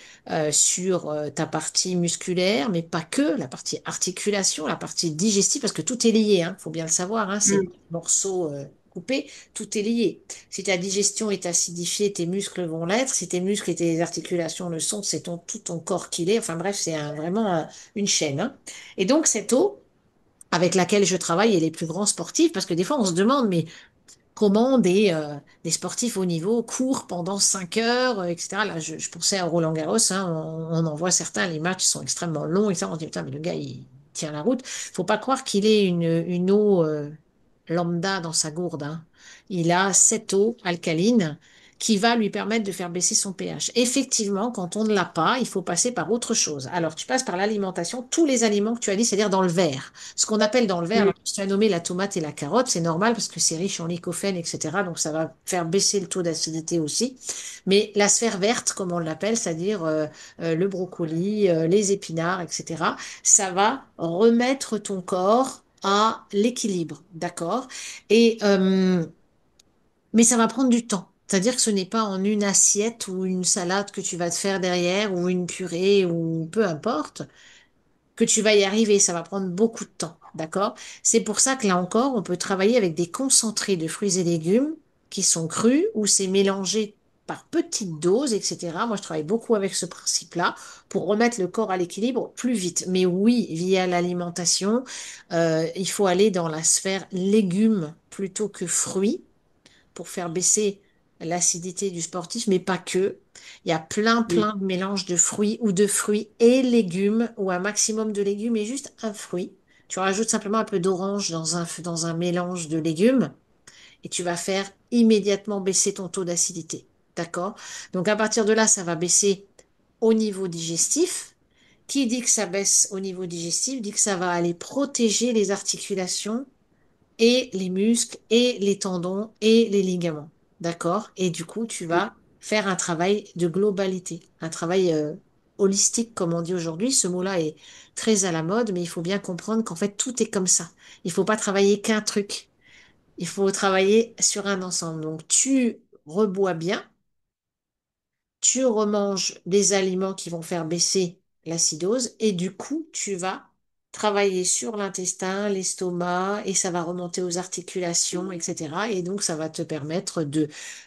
Speaker 4: sur ta partie musculaire, mais pas que, la partie articulation, la partie digestive, parce que tout est lié, hein, faut bien le savoir, hein, c'est
Speaker 2: Mm.
Speaker 4: des morceaux coupés, tout est lié. Si ta digestion est acidifiée, tes muscles vont l'être. Si tes muscles et tes articulations le sont, c'est tout ton corps qui l'est. Enfin bref, c'est vraiment une chaîne, hein. Et donc cette eau avec laquelle je travaille et les plus grands sportifs, parce que des fois on se demande, mais comment des sportifs au niveau courent pendant 5 heures, etc. Là, je pensais à Roland-Garros, hein, on en voit certains, les matchs sont extrêmement longs, et ça, on se dit, putain, mais le gars, il tient la route. Faut pas croire qu'il ait une eau lambda dans sa gourde, hein. Il a cette eau alcaline qui va lui permettre de faire baisser son pH. Effectivement, quand on ne l'a pas, il faut passer par autre chose. Alors, tu passes par l'alimentation, tous les aliments que tu as dit, c'est-à-dire dans le verre. Ce qu'on appelle dans le verre,
Speaker 2: Mm.
Speaker 4: alors, tu as nommé la tomate et la carotte, c'est normal parce que c'est riche en lycopène, etc. Donc ça va faire baisser le taux d'acidité aussi. Mais la sphère verte, comme on l'appelle, c'est-à-dire le brocoli, les épinards, etc., ça va remettre ton corps à l'équilibre, d'accord? Et mais ça va prendre du temps. C'est-à-dire que ce n'est pas en une assiette ou une salade que tu vas te faire derrière ou une purée ou peu importe que tu vas y arriver. Ça va prendre beaucoup de temps, d'accord? C'est pour ça que là encore, on peut travailler avec des concentrés de fruits et légumes qui sont crus ou c'est mélangé par petites doses, etc. Moi, je travaille beaucoup avec ce principe-là pour remettre le corps à l'équilibre plus vite. Mais oui, via l'alimentation, il faut aller dans la sphère légumes plutôt que fruits pour faire baisser l'acidité du sportif, mais pas que. Il y a
Speaker 2: Mm.
Speaker 4: plein de mélanges de fruits ou de fruits et légumes ou un maximum de légumes et juste un fruit. Tu rajoutes simplement un peu d'orange dans un mélange de légumes et tu vas faire immédiatement baisser ton taux d'acidité. D'accord? Donc à partir de là, ça va baisser au niveau digestif. Qui dit que ça baisse au niveau digestif dit que ça va aller protéger les articulations et les muscles et les tendons et les ligaments. D'accord? Et du coup, tu vas faire un travail de globalité, un travail holistique, comme on dit aujourd'hui. Ce mot-là est très à la mode, mais il faut bien comprendre qu'en fait, tout est comme ça. Il faut pas travailler qu'un truc. Il faut travailler sur un ensemble. Donc, tu rebois bien, tu remanges des aliments qui vont faire baisser l'acidose et du coup, tu vas travailler sur l'intestin, l'estomac et ça va remonter aux articulations, etc. Et donc, ça va te permettre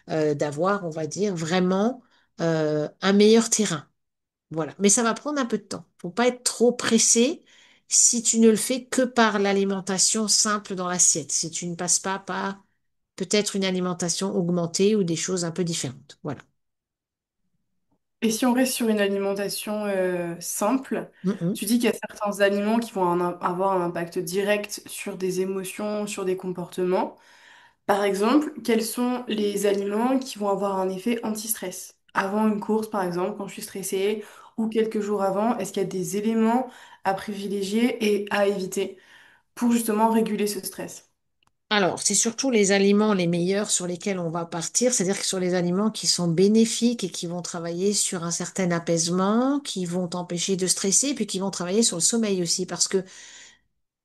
Speaker 4: d'avoir, on va dire, vraiment un meilleur terrain. Voilà. Mais ça va prendre un peu de temps. Faut pas être trop pressé si tu ne le fais que par l'alimentation simple dans l'assiette. Si tu ne passes pas par peut-être une alimentation augmentée ou des choses un peu différentes. Voilà.
Speaker 2: Et si on reste sur une alimentation simple,
Speaker 4: Mhm.
Speaker 2: tu dis qu'il y a certains aliments qui vont avoir un impact direct sur des émotions, sur des comportements. Par exemple, quels sont les aliments qui vont avoir un effet anti-stress? Avant une course, par exemple, quand je suis stressée, ou quelques jours avant, est-ce qu'il y a des éléments à privilégier et à éviter pour justement réguler ce stress?
Speaker 4: Alors, c'est surtout les aliments les meilleurs sur lesquels on va partir, c'est-à-dire que sur les aliments qui sont bénéfiques et qui vont travailler sur un certain apaisement, qui vont t'empêcher de stresser, puis qui vont travailler sur le sommeil aussi, parce que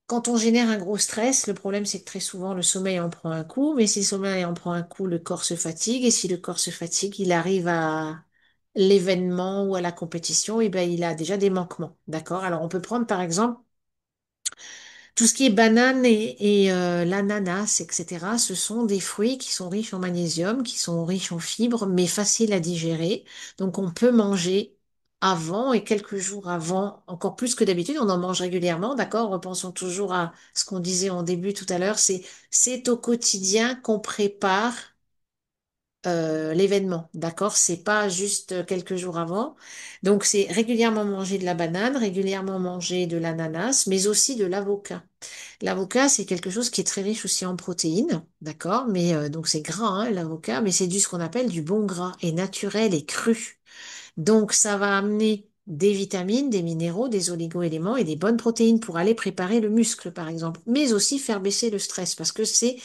Speaker 4: quand on génère un gros stress, le problème c'est que très souvent le sommeil en prend un coup, mais si le sommeil en prend un coup, le corps se fatigue, et si le corps se fatigue, il arrive l'événement ou à la compétition, et ben, il a déjà des manquements. D'accord? Alors, on peut prendre par exemple tout ce qui est banane et l'ananas, etc., ce sont des fruits qui sont riches en magnésium, qui sont riches en fibres, mais faciles à digérer. Donc, on peut manger avant et quelques jours avant, encore plus que d'habitude. On en mange régulièrement, d'accord? Repensons toujours à ce qu'on disait en début tout à l'heure. C'est au quotidien qu'on prépare l'événement, d'accord? C'est pas juste quelques jours avant. Donc, c'est régulièrement manger de la banane, régulièrement manger de l'ananas, mais aussi de l'avocat. L'avocat, c'est quelque chose qui est très riche aussi en protéines, d'accord? Mais donc c'est gras, hein, l'avocat, mais c'est du ce qu'on appelle du bon gras et naturel et cru. Donc ça va amener des vitamines, des minéraux, des oligo-éléments et des bonnes protéines pour aller préparer le muscle, par exemple, mais aussi faire baisser le stress parce que c'est,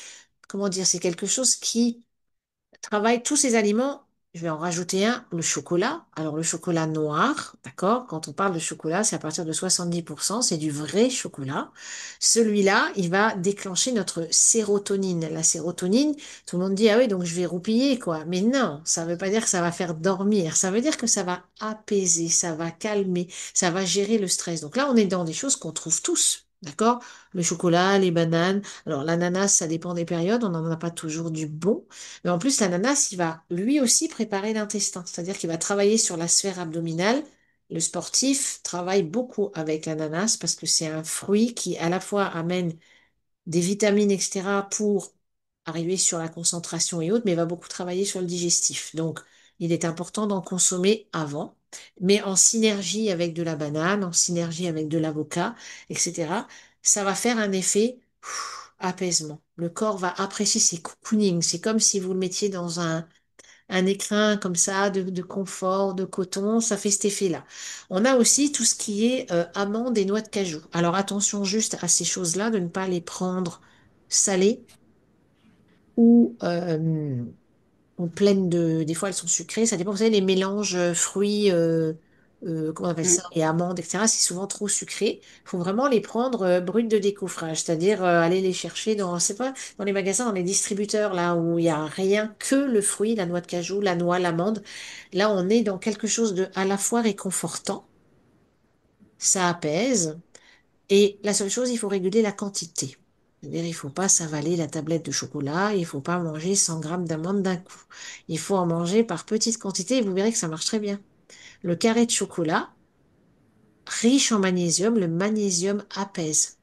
Speaker 4: comment dire, c'est quelque chose qui travaille tous ces aliments. Je vais en rajouter un, le chocolat. Alors le chocolat noir, d'accord? Quand on parle de chocolat, c'est à partir de 70%, c'est du vrai chocolat. Celui-là, il va déclencher notre sérotonine. La sérotonine, tout le monde dit, ah oui, donc je vais roupiller, quoi. Mais non, ça ne veut pas dire que ça va faire dormir. Ça veut dire que ça va apaiser, ça va calmer, ça va gérer le stress. Donc là, on est dans des choses qu'on trouve tous, d'accord? Le chocolat, les bananes. Alors l'ananas, ça dépend des périodes, on n'en a pas toujours du bon. Mais en plus, l'ananas, il va lui aussi préparer l'intestin, c'est-à-dire qu'il va travailler sur la sphère abdominale. Le sportif travaille beaucoup avec l'ananas parce que c'est un fruit qui à la fois amène des vitamines, etc., pour arriver sur la concentration et autres, mais va beaucoup travailler sur le digestif. Donc, il est important d'en consommer avant, mais en synergie avec de la banane, en synergie avec de l'avocat, etc. Ça va faire un effet apaisement. Le corps va apprécier ses cocooning. C'est comme si vous le mettiez dans un écrin comme ça, de confort, de coton, ça fait cet effet-là. On a aussi tout ce qui est amandes et noix de cajou. Alors attention juste à ces choses-là, de ne pas les prendre salées ou pleines de... Des fois, elles sont sucrées, ça dépend. Vous savez, les mélanges fruits, comment on appelle
Speaker 3: Mm.
Speaker 4: ça, et amandes, etc., c'est souvent trop sucré. Il faut vraiment les prendre brutes de décoffrage, c'est-à-dire aller les chercher dans, c'est pas, dans les magasins, dans les distributeurs, là où il y a rien que le fruit, la noix de cajou, la noix, l'amande. Là, on est dans quelque chose de à la fois réconfortant, ça apaise, et la seule chose, il faut réguler la quantité. C'est-à-dire, il faut pas s'avaler la tablette de chocolat, il faut pas manger 100 grammes d'amandes d'un coup. Il faut en manger par petites quantités et vous verrez que ça marche très bien. Le carré de chocolat, riche en magnésium, le magnésium apaise.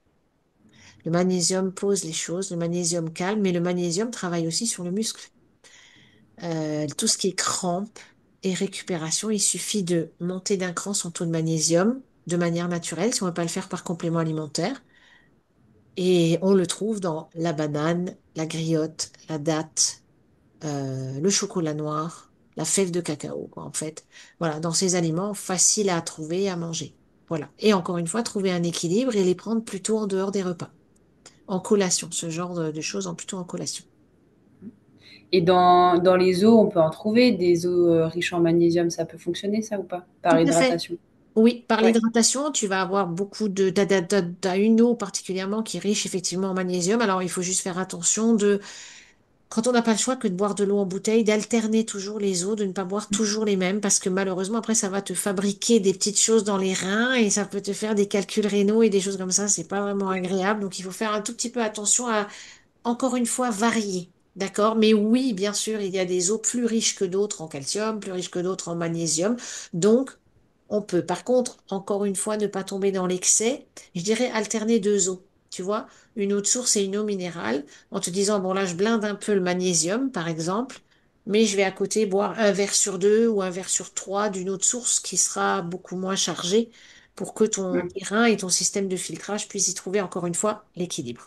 Speaker 4: Le magnésium pose les choses, le magnésium calme, mais le magnésium travaille aussi sur le muscle. Tout ce qui est crampes et récupération, il suffit de monter d'un cran son taux de magnésium de manière naturelle, si on ne veut pas le faire par complément alimentaire. Et on le trouve dans la banane, la griotte, la date, le chocolat noir, la fève de cacao, quoi, en fait. Voilà, dans ces aliments faciles à trouver et à manger. Voilà. Et encore une fois, trouver un équilibre et les prendre plutôt en dehors des repas. En collation, ce genre de choses en plutôt en collation.
Speaker 3: Et dans les eaux, on peut en trouver des eaux riches en magnésium. Ça peut fonctionner, ça ou pas? Par
Speaker 4: Tout à fait.
Speaker 3: hydratation.
Speaker 4: Oui, par
Speaker 3: Ouais.
Speaker 4: l'hydratation, tu vas avoir beaucoup de... T'as une eau particulièrement qui est riche effectivement en magnésium. Alors, il faut juste faire attention de quand on n'a pas le choix que de boire de l'eau en bouteille, d'alterner toujours les eaux, de ne pas boire toujours les mêmes, parce que malheureusement, après, ça va te fabriquer des petites choses dans les reins et ça peut te faire des calculs rénaux et des choses comme ça. C'est pas vraiment agréable. Donc, il faut faire un tout petit peu attention à, encore une fois, varier. D'accord? Mais oui, bien sûr, il y a des eaux plus riches que d'autres en calcium, plus riches que d'autres en magnésium. Donc, on peut. Par contre, encore une fois, ne pas tomber dans l'excès. Je dirais alterner deux eaux. Tu vois, une eau de source et une eau minérale, en te disant, bon là, je blinde un peu le magnésium, par exemple, mais je vais à côté boire un verre sur deux ou un verre sur trois d'une eau de source qui sera beaucoup moins chargée pour que ton
Speaker 3: Mm.
Speaker 4: rein et ton système de filtrage puissent y trouver encore une fois l'équilibre.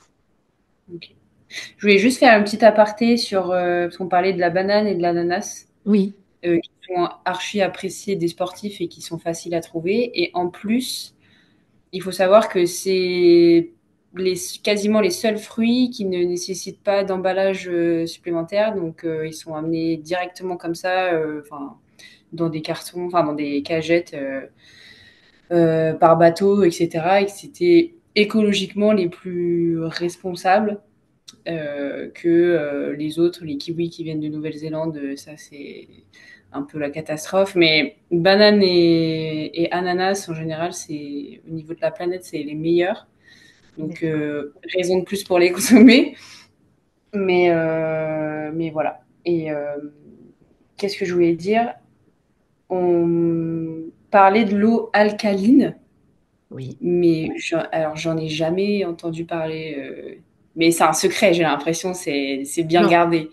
Speaker 3: Ok. Je voulais juste faire un petit aparté sur, parce qu'on parlait de la banane et de l'ananas,
Speaker 4: Oui.
Speaker 3: qui sont archi appréciés des sportifs et qui sont faciles à trouver. Et en plus, il faut savoir que c'est quasiment les seuls fruits qui ne nécessitent pas d'emballage supplémentaire. Donc, ils sont amenés directement comme ça, enfin, dans des cartons, enfin, dans des cagettes par bateau, etc. Et que c'était écologiquement les plus responsables que les autres, les kiwis qui viennent de Nouvelle-Zélande. Ça, c'est un peu la catastrophe. Mais banane et ananas, en général, c'est au niveau de la planète, c'est les meilleurs. Donc,
Speaker 4: D'accord.
Speaker 3: raison de plus pour les consommer. Mais voilà. Et qu'est-ce que je voulais dire? On parlait de l'eau alcaline,
Speaker 4: Oui.
Speaker 3: mais alors j'en ai jamais entendu parler. Mais c'est un secret, j'ai l'impression, c'est bien
Speaker 4: Non.
Speaker 3: gardé.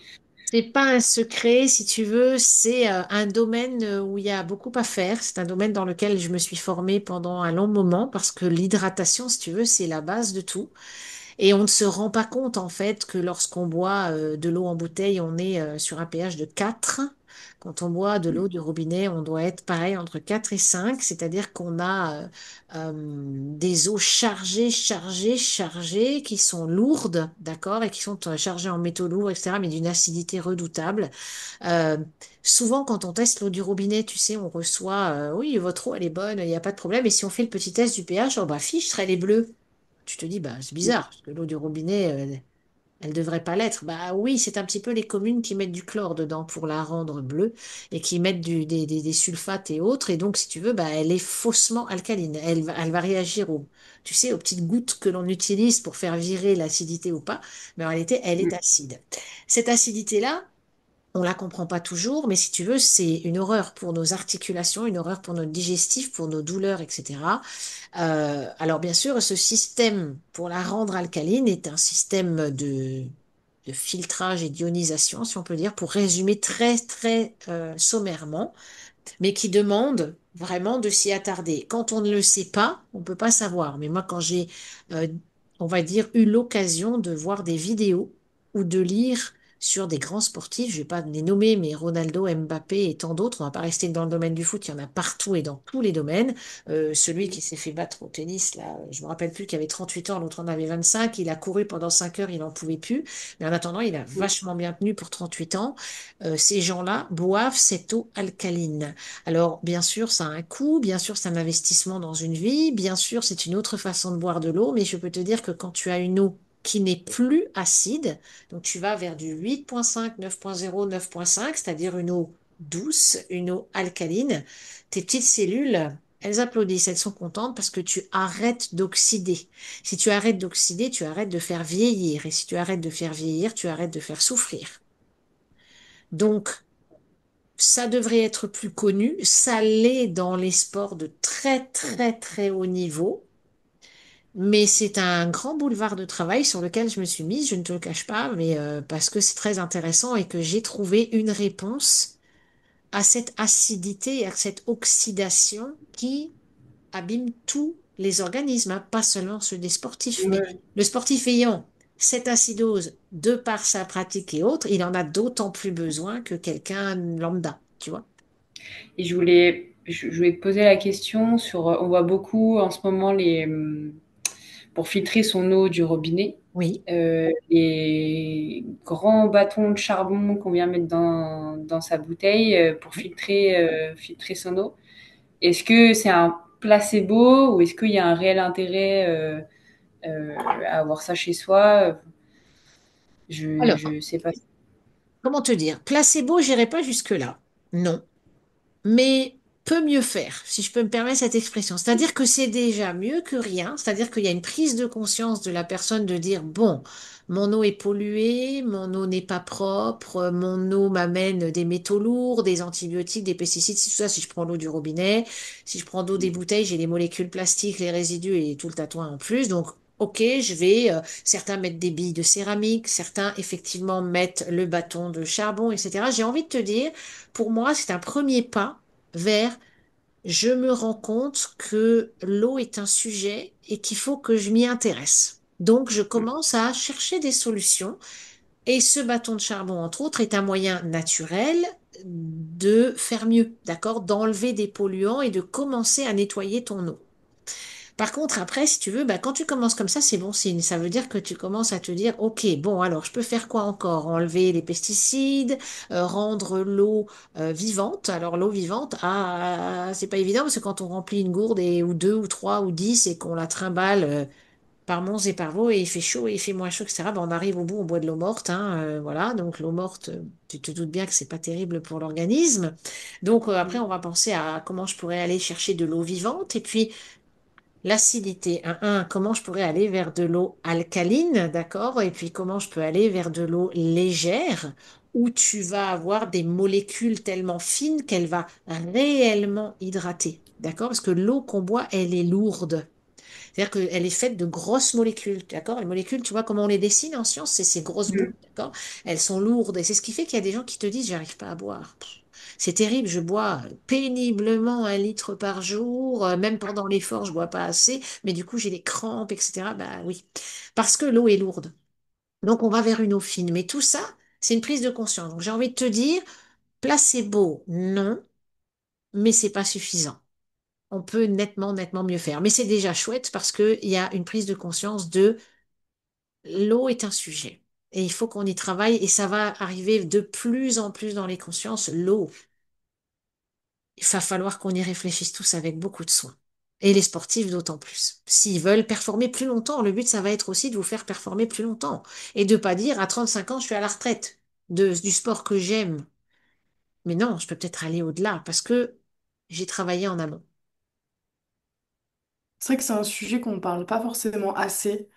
Speaker 4: C'est pas un secret, si tu veux, c'est un domaine où il y a beaucoup à faire. C'est un domaine dans lequel je me suis formée pendant un long moment parce que l'hydratation, si tu veux, c'est la base de tout. Et on ne se rend pas compte en fait que lorsqu'on boit de l'eau en bouteille, on est sur un pH de 4. Quand on boit de l'eau du robinet, on doit être pareil entre 4 et 5, c'est-à-dire qu'on a des eaux chargées, chargées, chargées, qui sont lourdes, d'accord, et qui sont chargées en métaux lourds, etc., mais d'une acidité redoutable. Euh, Souvent, quand on teste l'eau du robinet, tu sais, on reçoit, oui, votre eau, elle est bonne, il n'y a pas de problème. Et si on fait le petit test du pH, oh bah fiche, elle est bleue. Tu te dis, bah, c'est bizarre, parce que l'eau du robinet, elle devrait pas l'être. Bah oui, c'est un petit peu les communes qui mettent du chlore dedans pour la rendre bleue et qui mettent des sulfates et autres. Et donc, si tu veux, bah, elle est faussement alcaline. Elle va réagir tu sais, aux petites gouttes que l'on utilise pour faire virer l'acidité ou pas. Mais en réalité, elle est acide. Cette acidité-là, on la comprend pas toujours, mais si tu veux, c'est une horreur pour nos articulations, une horreur pour notre digestif, pour nos douleurs, etc. Alors bien sûr, ce système pour la rendre alcaline est un système de filtrage et d'ionisation, si on peut dire, pour résumer très très sommairement, mais qui demande vraiment de s'y attarder. Quand on ne le sait pas, on ne peut pas savoir. Mais moi, quand j'ai, euh, on va dire, eu l'occasion de voir des vidéos ou de lire sur des grands sportifs, je ne vais pas les nommer, mais Ronaldo, Mbappé et tant d'autres, on ne va pas rester dans le domaine du foot, il y en a partout et dans tous les domaines. Celui qui s'est fait battre au tennis, là, je me rappelle plus, qui avait 38 ans, l'autre en avait 25, il a couru pendant 5 heures, il n'en pouvait plus. Mais en attendant, il a vachement bien tenu pour 38 ans. Ces gens-là boivent cette eau alcaline. Alors, bien sûr, ça a un coût, bien sûr, c'est un investissement dans une vie, bien sûr, c'est une autre façon de boire de l'eau, mais je peux te dire que quand tu as une eau qui n'est plus acide, donc tu vas vers du 8,5, 9,0, 9,5, c'est-à-dire une eau douce, une eau alcaline, tes petites cellules, elles applaudissent, elles sont contentes parce que tu arrêtes d'oxyder. Si tu arrêtes d'oxyder, tu arrêtes de faire vieillir. Et si tu arrêtes de faire vieillir, tu arrêtes de faire souffrir. Donc, ça devrait être plus connu. Ça l'est dans les sports de très, très, très haut niveau. Mais c'est un grand boulevard de travail sur lequel je me suis mise, je ne te le cache pas, mais parce que c'est très intéressant et que j'ai trouvé une réponse à cette acidité et à cette oxydation qui abîme tous les organismes, hein, pas seulement ceux des sportifs. Mais
Speaker 3: Ouais.
Speaker 4: le sportif ayant cette acidose de par sa pratique et autres, il en a d'autant plus besoin que quelqu'un lambda, tu vois.
Speaker 3: Et je voulais te poser la question sur, on voit beaucoup en ce moment pour filtrer son eau du robinet,
Speaker 4: Oui.
Speaker 3: les grands bâtons de charbon qu'on vient mettre dans sa bouteille pour filtrer son eau. Est-ce que c'est un placebo ou est-ce qu'il y a un réel intérêt à avoir ça chez soi?
Speaker 4: Alors,
Speaker 3: Je sais pas.
Speaker 4: comment te dire? Placebo, j'irai pas jusque-là. Non. Mais peut mieux faire, si je peux me permettre cette expression. C'est-à-dire que c'est déjà mieux que rien. C'est-à-dire qu'il y a une prise de conscience de la personne de dire, bon, mon eau est polluée, mon eau n'est pas propre, mon eau m'amène des métaux lourds, des antibiotiques, des pesticides, tout ça, si je prends l'eau du robinet. Si je prends l'eau des bouteilles, j'ai les molécules plastiques, les résidus et tout le tatouage en plus. Donc, ok, je vais, certains mettent des billes de céramique, certains effectivement mettent le bâton de charbon, etc. J'ai envie de te dire, pour moi, c'est un premier pas vers je me rends compte que l'eau est un sujet et qu'il faut que je m'y intéresse. Donc, je commence à chercher des solutions et ce bâton de charbon, entre autres, est un moyen naturel de faire mieux, d'accord? D'enlever des polluants et de commencer à nettoyer ton eau. Par contre, après, si tu veux, bah, quand tu commences comme ça, c'est bon signe. Ça veut dire que tu commences à te dire, OK, bon, alors je peux faire quoi encore? Enlever les pesticides, rendre l'eau vivante. Alors l'eau vivante, c'est pas évident parce que quand on remplit une gourde ou deux ou trois ou 10 et qu'on la trimballe, par Mons et par Vaux et il fait chaud et il fait moins chaud, etc. Ben, on arrive au bout, on boit de l'eau morte, hein, voilà. Donc l'eau morte, tu te doutes bien que c'est pas terrible pour l'organisme. Donc après, on va penser à comment je pourrais aller chercher de l'eau vivante et puis l'acidité. Comment je pourrais aller vers de l'eau alcaline, d'accord? Et puis comment je peux aller vers de l'eau légère où tu vas avoir des molécules tellement fines qu'elle va réellement hydrater, d'accord? Parce que l'eau qu'on boit, elle est lourde. C'est-à-dire qu'elle est faite de grosses molécules, d'accord? Les molécules, tu vois comment on les dessine en science, c'est ces grosses boules,
Speaker 3: Mm.
Speaker 4: d'accord? Elles sont lourdes et c'est ce qui fait qu'il y a des gens qui te disent, j'arrive pas à boire. C'est terrible, je bois péniblement 1 litre par jour, même pendant l'effort, je bois pas assez, mais du coup j'ai des crampes, etc. Bah oui, parce que l'eau est lourde. Donc on va vers une eau fine. Mais tout ça, c'est une prise de conscience. Donc j'ai envie de te dire, placebo, non, mais c'est pas suffisant. On peut nettement, nettement mieux faire. Mais c'est déjà chouette parce qu'il y a une prise de conscience de l'eau est un sujet. Et il faut qu'on y travaille et ça va arriver de plus en plus dans les consciences. L'eau, il va falloir qu'on y réfléchisse tous avec beaucoup de soin. Et les sportifs d'autant plus. S'ils veulent performer plus longtemps, le but, ça va être aussi de vous faire performer plus longtemps. Et de pas dire à 35 ans, je suis à la retraite du sport que j'aime. Mais non, je peux peut-être aller au-delà parce que j'ai travaillé en amont.
Speaker 2: C'est vrai que c'est un sujet qu'on ne parle pas forcément assez.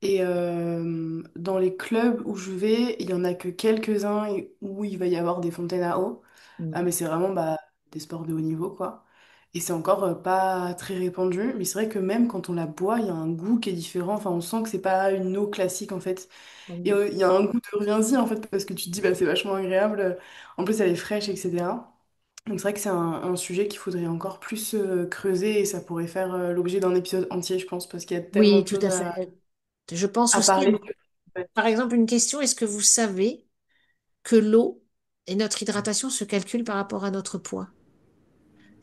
Speaker 2: Et dans les clubs où je vais, il y en a que quelques-uns où il va y avoir des fontaines à eau. Ah,
Speaker 4: Mm.
Speaker 2: mais c'est vraiment bah, des sports de haut niveau, quoi. Et c'est encore pas très répandu. Mais c'est vrai que même quand on la boit, il y a un goût qui est différent. Enfin, on sent que c'est pas une eau classique, en fait. Et il y a un goût de reviens-y, en fait, parce que tu te dis, bah, c'est vachement agréable. En plus, elle est fraîche, etc. Donc c'est vrai que c'est un sujet qu'il faudrait encore plus creuser et ça pourrait faire l'objet d'un épisode entier, je pense, parce qu'il y a tellement
Speaker 4: Oui,
Speaker 2: de
Speaker 4: tout
Speaker 2: choses
Speaker 4: à fait. Je pense
Speaker 2: à
Speaker 4: aussi,
Speaker 2: parler.
Speaker 4: par exemple, une question, est-ce que vous savez que l'eau et notre hydratation se calculent par rapport à notre poids?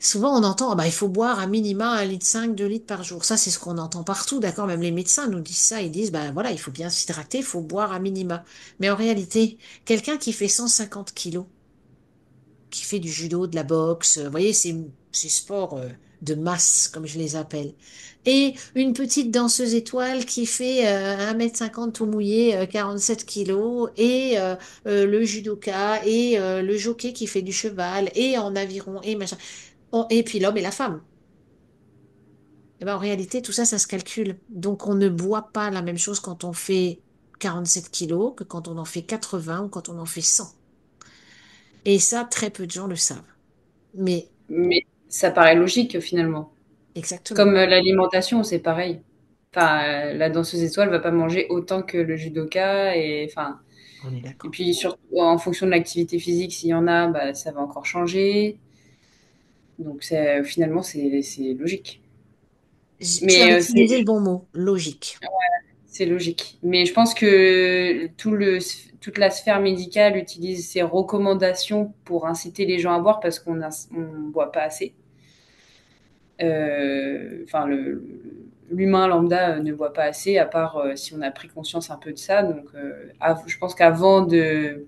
Speaker 4: Souvent, on entend, ah bah, il faut boire à minima 1,5 litre, 2 litres par jour. Ça, c'est ce qu'on entend partout, d'accord? Même les médecins nous disent ça. Ils disent, bah voilà, il faut bien s'hydrater, il faut boire à minima. Mais en réalité, quelqu'un qui fait 150 kilos, qui fait du judo, de la boxe, vous voyez, ces sports de masse, comme je les appelle. Et une petite danseuse étoile qui fait 1,50 m tout mouillé, 47 kilos, et le judoka, et le jockey qui fait du cheval, et en aviron, et machin. Et puis l'homme et la femme. Eh ben, en réalité, tout ça, ça se calcule. Donc, on ne boit pas la même chose quand on fait 47 kilos que quand on en fait 80 ou quand on en fait 100. Et ça, très peu de gens le savent. Mais
Speaker 3: Mais ça paraît logique finalement.
Speaker 4: exactement,
Speaker 3: Comme l'alimentation, c'est pareil. Enfin, la danseuse étoile va pas manger autant que le judoka et enfin
Speaker 4: on est
Speaker 3: et
Speaker 4: d'accord.
Speaker 3: puis surtout en fonction de l'activité physique, s'il y en a, bah, ça va encore changer. Donc c'est finalement c'est logique.
Speaker 4: Tu as
Speaker 3: Mais
Speaker 4: utilisé le bon mot, logique.
Speaker 3: c'est logique. Mais je pense que toute la sphère médicale utilise ces recommandations pour inciter les gens à boire parce on boit pas assez. Enfin, l'humain lambda ne boit pas assez, à part si on a pris conscience un peu de ça. Donc, je pense qu'avant de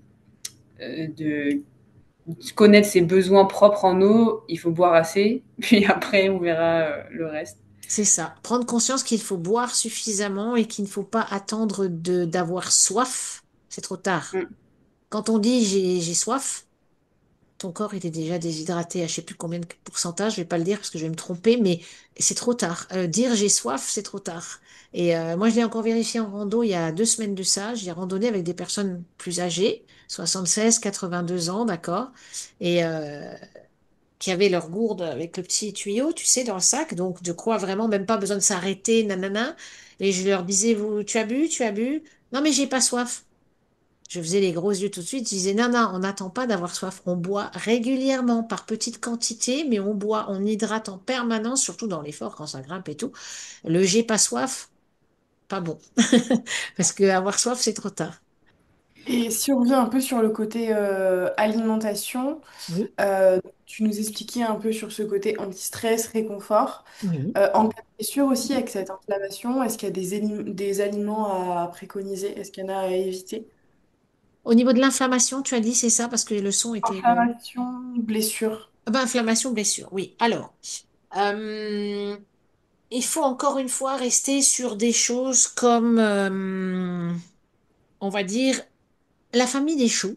Speaker 3: connaître ses besoins propres en eau, il faut boire assez. Puis après, on verra le reste.
Speaker 4: C'est ça. Prendre conscience qu'il faut boire suffisamment et qu'il ne faut pas attendre d'avoir soif. C'est trop tard.
Speaker 3: Mm.
Speaker 4: Quand on dit j'ai soif, ton corps il est déjà déshydraté à je sais plus combien de pourcentage, je vais pas le dire parce que je vais me tromper, mais c'est trop tard. Dire j'ai soif, c'est trop tard. Et moi, je l'ai encore vérifié en rando il y a 2 semaines de ça. J'ai randonné avec des personnes plus âgées, 76, 82 ans, d'accord, et qui avaient leur gourde avec le petit tuyau, tu sais, dans le sac, donc de quoi vraiment même pas besoin de s'arrêter, nanana. Et je leur disais, tu as bu, tu as bu? Non, mais j'ai pas soif. Je faisais les gros yeux tout de suite. Je disais, non, non, on n'attend pas d'avoir soif. On boit régulièrement, par petites quantités, mais on boit, on hydrate en permanence, surtout dans l'effort, quand ça grimpe et tout. Le j'ai pas soif, pas bon. Parce que avoir soif, c'est trop tard.
Speaker 2: Et si on revient un peu sur le côté alimentation,
Speaker 4: Oui,
Speaker 2: tu nous expliquais un peu sur ce côté anti-stress, réconfort.
Speaker 4: oui.
Speaker 2: En cas de blessure aussi, avec cette inflammation, est-ce qu'il y a des aliments à préconiser? Est-ce qu'il y en a à éviter?
Speaker 4: Au niveau de l'inflammation, tu as dit, c'est ça, parce que le son était...
Speaker 2: Inflammation, blessure.
Speaker 4: Ah ben, inflammation, blessure, oui. Alors, euh, il faut encore une fois rester sur des choses comme, on va dire, la famille des choux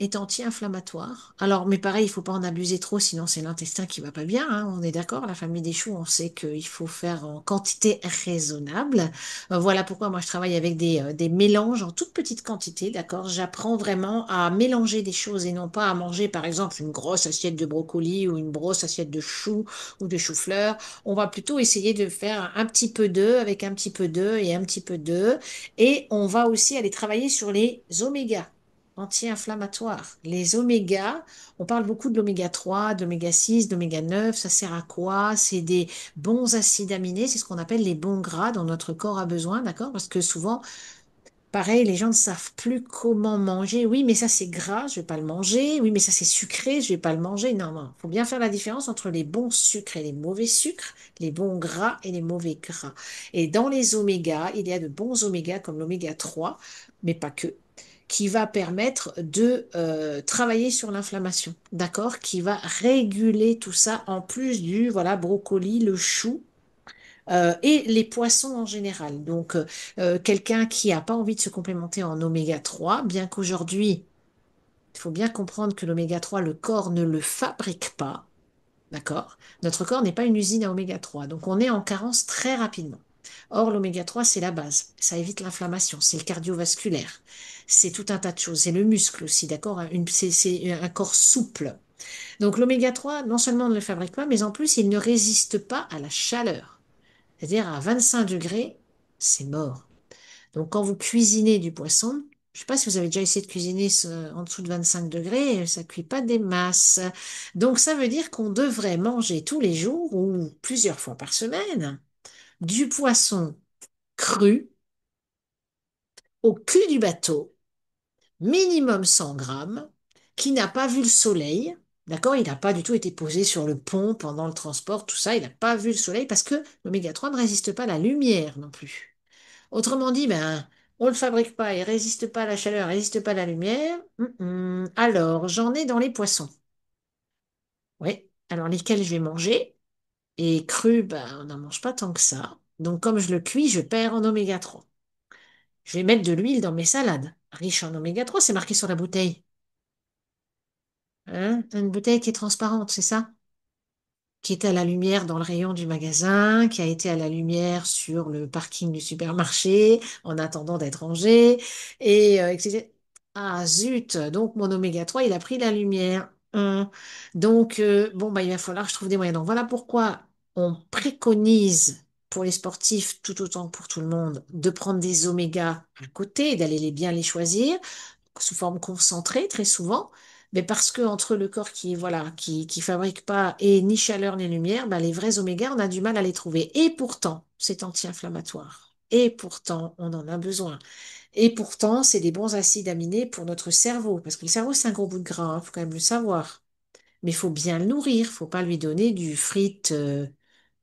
Speaker 4: est anti-inflammatoire. Alors, mais pareil, il faut pas en abuser trop, sinon c'est l'intestin qui va pas bien, hein, on est d'accord. La famille des choux, on sait qu'il faut faire en quantité raisonnable. Voilà pourquoi moi je travaille avec des mélanges en toute petite quantité, d'accord. J'apprends vraiment à mélanger des choses et non pas à manger, par exemple, une grosse assiette de brocoli ou une grosse assiette de choux ou de chou-fleur. On va plutôt essayer de faire un petit peu d'œufs avec un petit peu d'œufs et un petit peu d'œufs. Et on va aussi aller travailler sur les omégas anti-inflammatoires. Les omégas, on parle beaucoup de l'oméga 3, de l'oméga 6, de l'oméga 9, ça sert à quoi? C'est des bons acides aminés, c'est ce qu'on appelle les bons gras dont notre corps a besoin, d'accord? Parce que souvent, pareil, les gens ne savent plus comment manger. Oui, mais ça c'est gras, je vais pas le manger. Oui, mais ça c'est sucré, je vais pas le manger. Non, non, faut bien faire la différence entre les bons sucres et les mauvais sucres, les bons gras et les mauvais gras. Et dans les omégas, il y a de bons omégas comme l'oméga 3, mais pas que, qui va permettre de travailler sur l'inflammation, d'accord? Qui va réguler tout ça en plus du, voilà, brocoli, le chou et les poissons en général. Donc, quelqu'un qui n'a pas envie de se complémenter en oméga 3, bien qu'aujourd'hui, il faut bien comprendre que l'oméga 3, le corps ne le fabrique pas, d'accord? Notre corps n'est pas une usine à oméga 3, donc on est en carence très rapidement. Or, l'oméga 3, c'est la base. Ça évite l'inflammation, c'est le cardiovasculaire, c'est tout un tas de choses. C'est le muscle aussi, d'accord? C'est un corps souple. Donc, l'oméga 3, non seulement on ne le fabrique pas, mais en plus, il ne résiste pas à la chaleur. C'est-à-dire à 25 degrés, c'est mort. Donc quand vous cuisinez du poisson, je ne sais pas si vous avez déjà essayé de cuisiner en dessous de 25 degrés, ça ne cuit pas des masses. Donc ça veut dire qu'on devrait manger tous les jours ou plusieurs fois par semaine du poisson cru au cul du bateau, minimum 100 grammes, qui n'a pas vu le soleil. D'accord? Il n'a pas du tout été posé sur le pont pendant le transport, tout ça. Il n'a pas vu le soleil parce que l'oméga 3 ne résiste pas à la lumière non plus. Autrement dit, ben, on ne le fabrique pas, il résiste pas à la chaleur, il résiste pas à la lumière. Alors, j'en ai dans les poissons. Oui, alors lesquels je vais manger? Et cru, ben, on n'en mange pas tant que ça. Donc, comme je le cuis, je perds en oméga 3. Je vais mettre de l'huile dans mes salades. Riche en oméga 3, c'est marqué sur la bouteille. Hein? Une bouteille qui est transparente, c'est ça? Qui était à la lumière dans le rayon du magasin, qui a été à la lumière sur le parking du supermarché en attendant d'être rangé, etc. Ah zut, donc mon oméga 3, il a pris la lumière. Donc, bon, bah, il va falloir que je trouve des moyens. Donc, voilà pourquoi on préconise pour les sportifs, tout autant que pour tout le monde, de prendre des omégas à côté, d'aller bien les choisir sous forme concentrée très souvent, mais parce que entre le corps qui voilà qui fabrique pas et ni chaleur ni lumière, bah, les vrais oméga, on a du mal à les trouver. Et pourtant, c'est anti-inflammatoire. Et pourtant, on en a besoin. Et pourtant, c'est des bons acides aminés pour notre cerveau, parce que le cerveau, c'est un gros bout de gras, hein, faut quand même le savoir. Mais il faut bien le nourrir, faut pas lui donner du frites,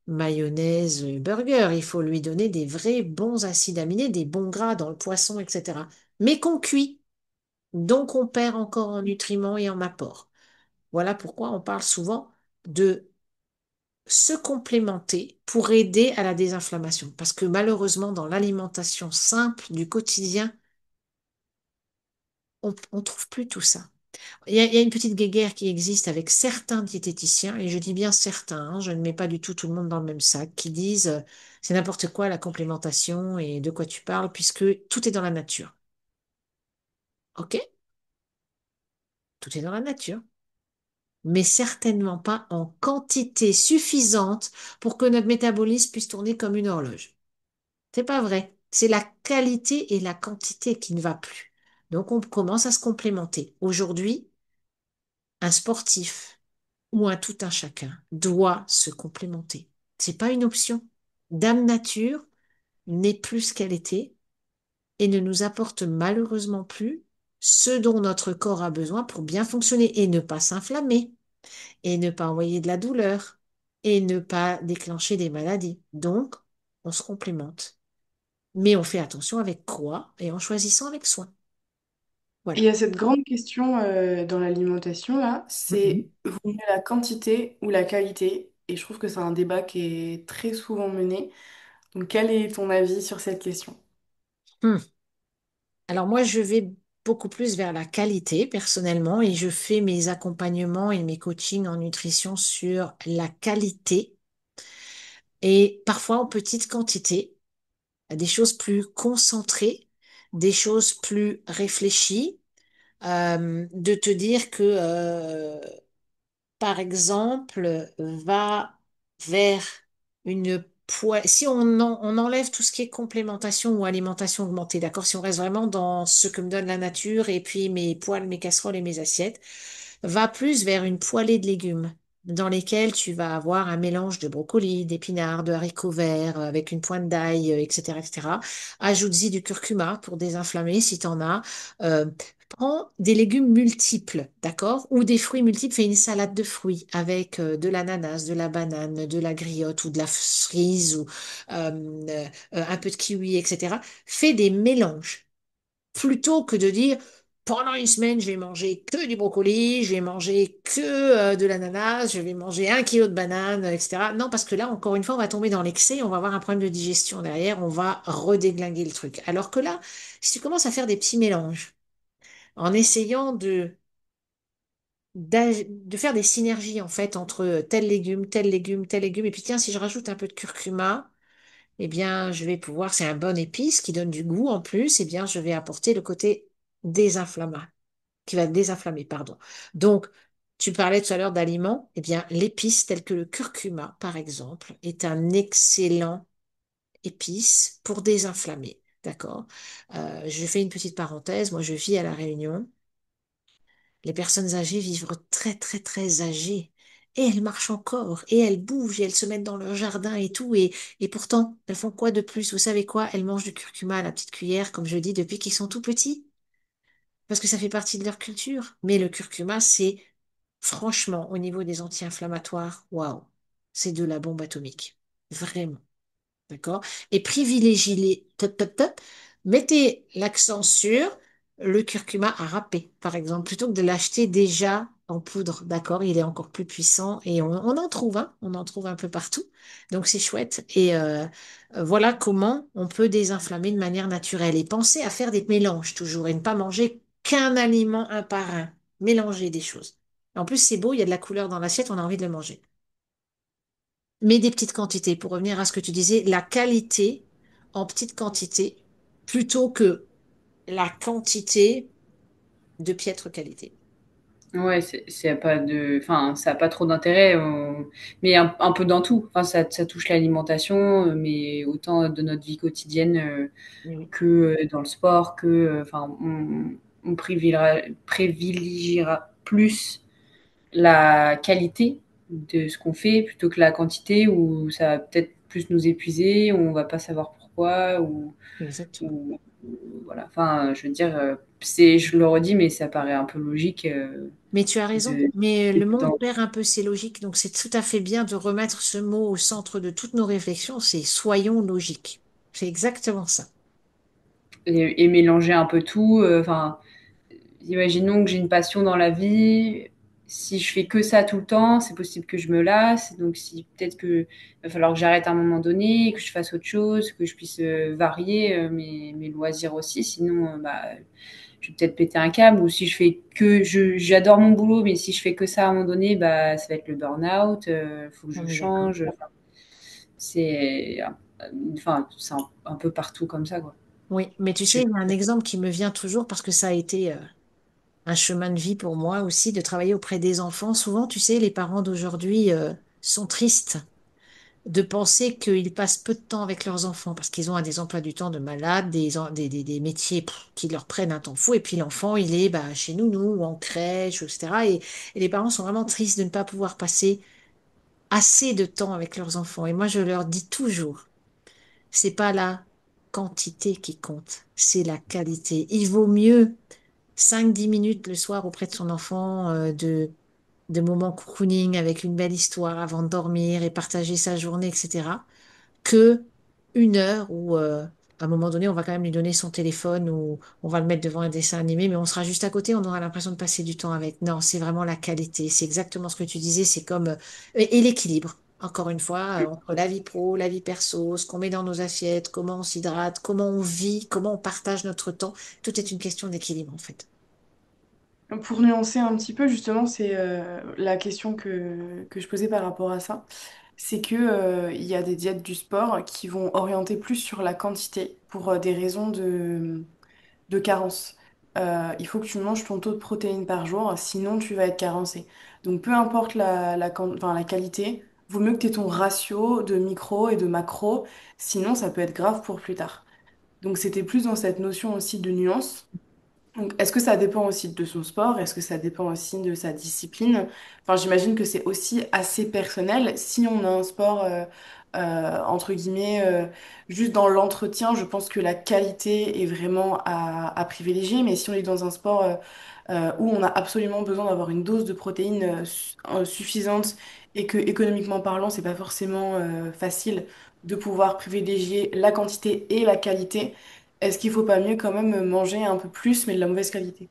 Speaker 4: mayonnaise, burger. Il faut lui donner des vrais bons acides aminés, des bons gras dans le poisson, etc. Mais qu'on cuit. Donc, on perd encore en nutriments et en apports. Voilà pourquoi on parle souvent de se complémenter pour aider à la désinflammation. Parce que malheureusement, dans l'alimentation simple du quotidien, on ne trouve plus tout ça. Il y a une petite guéguerre qui existe avec certains diététiciens, et je dis bien certains, hein, je ne mets pas du tout tout le monde dans le même sac, qui disent c'est n'importe quoi la complémentation et de quoi tu parles, puisque tout est dans la nature. OK? Tout est dans la nature, mais certainement pas en quantité suffisante pour que notre métabolisme puisse tourner comme une horloge. C'est pas vrai. C'est la qualité et la quantité qui ne va plus. Donc on commence à se complémenter. Aujourd'hui, un sportif ou un tout un chacun doit se complémenter. C'est pas une option. Dame Nature n'est plus ce qu'elle était et ne nous apporte malheureusement plus ce dont notre corps a besoin pour bien fonctionner et ne pas s'inflammer, et ne pas envoyer de la douleur et ne pas déclencher des maladies. Donc, on se complémente. Mais on fait attention avec quoi et en choisissant avec soin.
Speaker 2: Et il
Speaker 4: Voilà.
Speaker 2: y a cette grande question dans l'alimentation, là,
Speaker 4: Mhm.
Speaker 2: c'est vaut mieux la quantité ou la qualité? et je trouve que c'est un débat qui est très souvent mené. Donc, quel est ton avis sur cette question?
Speaker 4: Hmm. Alors moi, je vais beaucoup plus vers la qualité personnellement et je fais mes accompagnements et mes coachings en nutrition sur la qualité et parfois en petite quantité, des choses plus concentrées, des choses plus réfléchies, de te dire que par exemple, va vers une poêle. Si on enlève tout ce qui est complémentation ou alimentation augmentée, d'accord? Si on reste vraiment dans ce que me donne la nature et puis mes poêles, mes casseroles et mes assiettes, va plus vers une poêlée de légumes dans lesquels tu vas avoir un mélange de brocolis, d'épinards, de haricots verts avec une pointe d'ail, etc., etc. Ajoute-y du curcuma pour désinflammer si tu en as. Euh, Prends des légumes multiples, d'accord? Ou des fruits multiples. Fais une salade de fruits avec de l'ananas, de la banane, de la griotte ou de la cerise ou un peu de kiwi, etc. Fais des mélanges plutôt que de dire pendant une semaine, je vais manger que du brocoli, je vais manger que de l'ananas, je vais manger 1 kilo de bananes, etc. Non, parce que là, encore une fois, on va tomber dans l'excès, on va avoir un problème de digestion derrière, on va redéglinguer le truc. Alors que là, si tu commences à faire des petits mélanges, en essayant de faire des synergies en fait entre tel légume, tel légume, tel légume, et puis tiens, si je rajoute un peu de curcuma, eh bien, je vais pouvoir, c'est un bon épice qui donne du goût en plus, eh bien, je vais apporter le côté désinflammatoire qui va désinflammer, pardon. Donc, tu parlais tout à l'heure d'aliments, eh bien, l'épice telle que le curcuma, par exemple, est un excellent épice pour désinflammer. D'accord? Je fais une petite parenthèse. Moi, je vis à La Réunion. Les personnes âgées vivent très, très, très âgées. Et elles marchent encore, et elles bougent, et elles se mettent dans leur jardin et tout. Et pourtant, elles font quoi de plus? Vous savez quoi? Elles mangent du curcuma à la petite cuillère, comme je dis, depuis qu'ils sont tout petits. Parce que ça fait partie de leur culture. Mais le curcuma, c'est franchement, au niveau des anti-inflammatoires, waouh, c'est de la bombe atomique. Vraiment. D'accord? Et privilégiez les top, top, top. Mettez l'accent sur le curcuma à râper, par exemple, plutôt que de l'acheter déjà en poudre. D'accord? Il est encore plus puissant et on en trouve, hein, on en trouve un peu partout. Donc c'est chouette. Et voilà comment on peut désinflammer de manière naturelle. Et pensez à faire des mélanges toujours et ne pas manger qu'un aliment un par un. Mélanger des choses. En plus, c'est beau, il y a de la couleur dans l'assiette, on a envie de le manger. Mais des petites quantités, pour revenir à ce que tu disais, la qualité en petites quantités plutôt que la quantité de piètre qualité.
Speaker 3: Ouais, c'est pas de, enfin, ça a pas trop d'intérêt, mais un peu dans tout. Enfin, ça touche l'alimentation, mais autant de notre vie quotidienne
Speaker 4: Oui, oui,
Speaker 3: que dans le sport, que, enfin, on privilégiera plus la qualité de ce qu'on fait plutôt que la quantité où ça va peut-être plus nous épuiser, où on va pas savoir pourquoi,
Speaker 4: exactement.
Speaker 3: ou voilà. Enfin, je veux dire, je le redis, mais ça paraît un peu logique
Speaker 4: Mais tu as raison.
Speaker 3: de,
Speaker 4: Mais le monde
Speaker 3: dans-
Speaker 4: perd un peu ses logiques. Donc c'est tout à fait bien de remettre ce mot au centre de toutes nos réflexions. C'est soyons logiques. C'est exactement ça.
Speaker 3: et mélanger un peu tout. Enfin, imaginons que j'ai une passion dans la vie. Si je fais que ça tout le temps, c'est possible que je me lasse. Donc, si peut-être que va falloir que j'arrête à un moment donné, que je fasse autre chose, que je puisse varier mes loisirs aussi. Sinon, bah, je vais peut-être péter un câble. Ou si je fais que j'adore mon boulot, mais si je fais que ça à un moment donné, bah, ça va être le burn-out. Faut que je
Speaker 4: On est d'accord.
Speaker 3: change. C'est, enfin, c'est un peu partout comme ça, quoi.
Speaker 4: Oui, mais tu sais,
Speaker 3: Je-
Speaker 4: il y a un exemple qui me vient toujours parce que ça a été un chemin de vie pour moi aussi de travailler auprès des enfants. Souvent, tu sais, les parents d'aujourd'hui sont tristes de penser qu'ils passent peu de temps avec leurs enfants parce qu'ils ont des emplois du temps de malades, des métiers qui leur prennent un temps fou. Et puis l'enfant, il est bah, chez nounou ou en crèche, etc. Et les parents sont vraiment tristes de ne pas pouvoir passer assez de temps avec leurs enfants. Et moi, je leur dis toujours, c'est pas la quantité qui compte, c'est la qualité. Il vaut mieux 5-10 minutes le soir auprès de son enfant, de moments cocooning avec une belle histoire avant de dormir et partager sa journée, etc., que 1 heure où, à un moment donné, on va quand même lui donner son téléphone ou on va le mettre devant un dessin animé, mais on sera juste à côté, on aura l'impression de passer du temps avec. Non, c'est vraiment la qualité. C'est exactement ce que tu disais, c'est comme... et l'équilibre. Encore une fois, entre la vie pro, la vie perso, ce qu'on met dans nos assiettes, comment on s'hydrate, comment on vit, comment on partage notre temps, tout est une question d'équilibre en fait.
Speaker 2: Pour nuancer un petit peu, justement, c'est la question que je posais par rapport à ça. C'est que, il y a des diètes du sport qui vont orienter plus sur la quantité pour des raisons de carence. Il faut que tu manges ton taux de protéines par jour, sinon tu vas être carencé. Donc peu importe enfin, la qualité, vaut mieux que tu aies ton ratio de micro et de macro, sinon ça peut être grave pour plus tard. Donc c'était plus dans cette notion aussi de nuance. Donc, est-ce que ça dépend aussi de son sport? Est-ce que ça dépend aussi de sa discipline? Enfin, j'imagine que c'est aussi assez personnel. Si on a un sport, entre guillemets, juste dans l'entretien, je pense que la qualité est vraiment à privilégier. Mais si on est dans un sport, où on a absolument besoin d'avoir une dose de protéines, suffisante et que économiquement parlant, c'est pas forcément, facile de pouvoir privilégier la quantité et la qualité. Est-ce qu'il faut pas mieux quand même manger un peu plus, mais de la mauvaise qualité?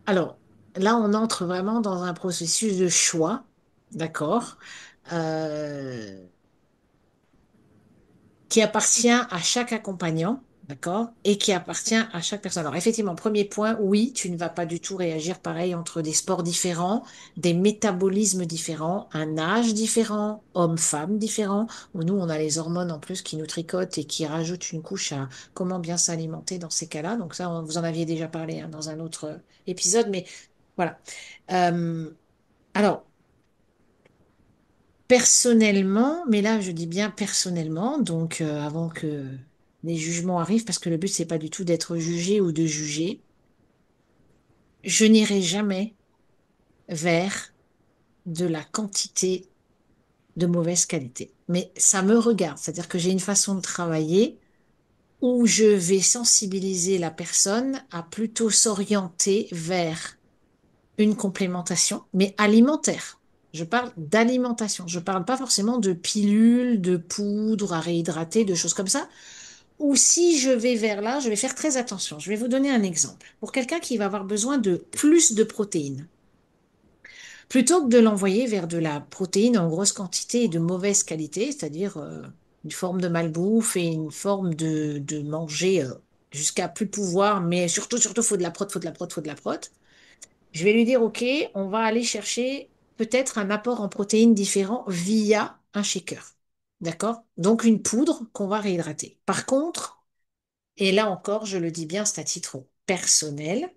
Speaker 4: Alors, là, on entre vraiment dans un processus de choix, d'accord, euh, qui appartient à chaque accompagnant, d'accord, et qui appartient à chaque personne. Alors, effectivement, premier point, oui, tu ne vas pas du tout réagir pareil entre des sports différents, des métabolismes différents, un âge différent, homme-femme différent, où nous, on a les hormones en plus qui nous tricotent et qui rajoutent une couche à comment bien s'alimenter dans ces cas-là. Donc ça, vous en aviez déjà parlé hein, dans un autre épisode, mais voilà. Euh, alors, personnellement, mais là je dis bien personnellement, donc avant que les jugements arrivent, parce que le but c'est pas du tout d'être jugé ou de juger, je n'irai jamais vers de la quantité de mauvaise qualité. Mais ça me regarde, c'est-à-dire que j'ai une façon de travailler où je vais sensibiliser la personne à plutôt s'orienter vers une complémentation, mais alimentaire. Je parle d'alimentation. Je parle pas forcément de pilules, de poudres à réhydrater, de choses comme ça. Ou si je vais vers là, je vais faire très attention. Je vais vous donner un exemple. Pour quelqu'un qui va avoir besoin de plus de protéines, plutôt que de l'envoyer vers de la protéine en grosse quantité et de mauvaise qualité, c'est-à-dire une forme de malbouffe et une forme de manger jusqu'à plus pouvoir, mais surtout, faut de la prot, faut de la prot, faut de la prot. Je vais lui dire, OK, on va aller chercher peut-être un apport en protéines différent via un shaker. D'accord? Donc une poudre qu'on va réhydrater. Par contre, et là encore, je le dis bien, c'est à titre personnel,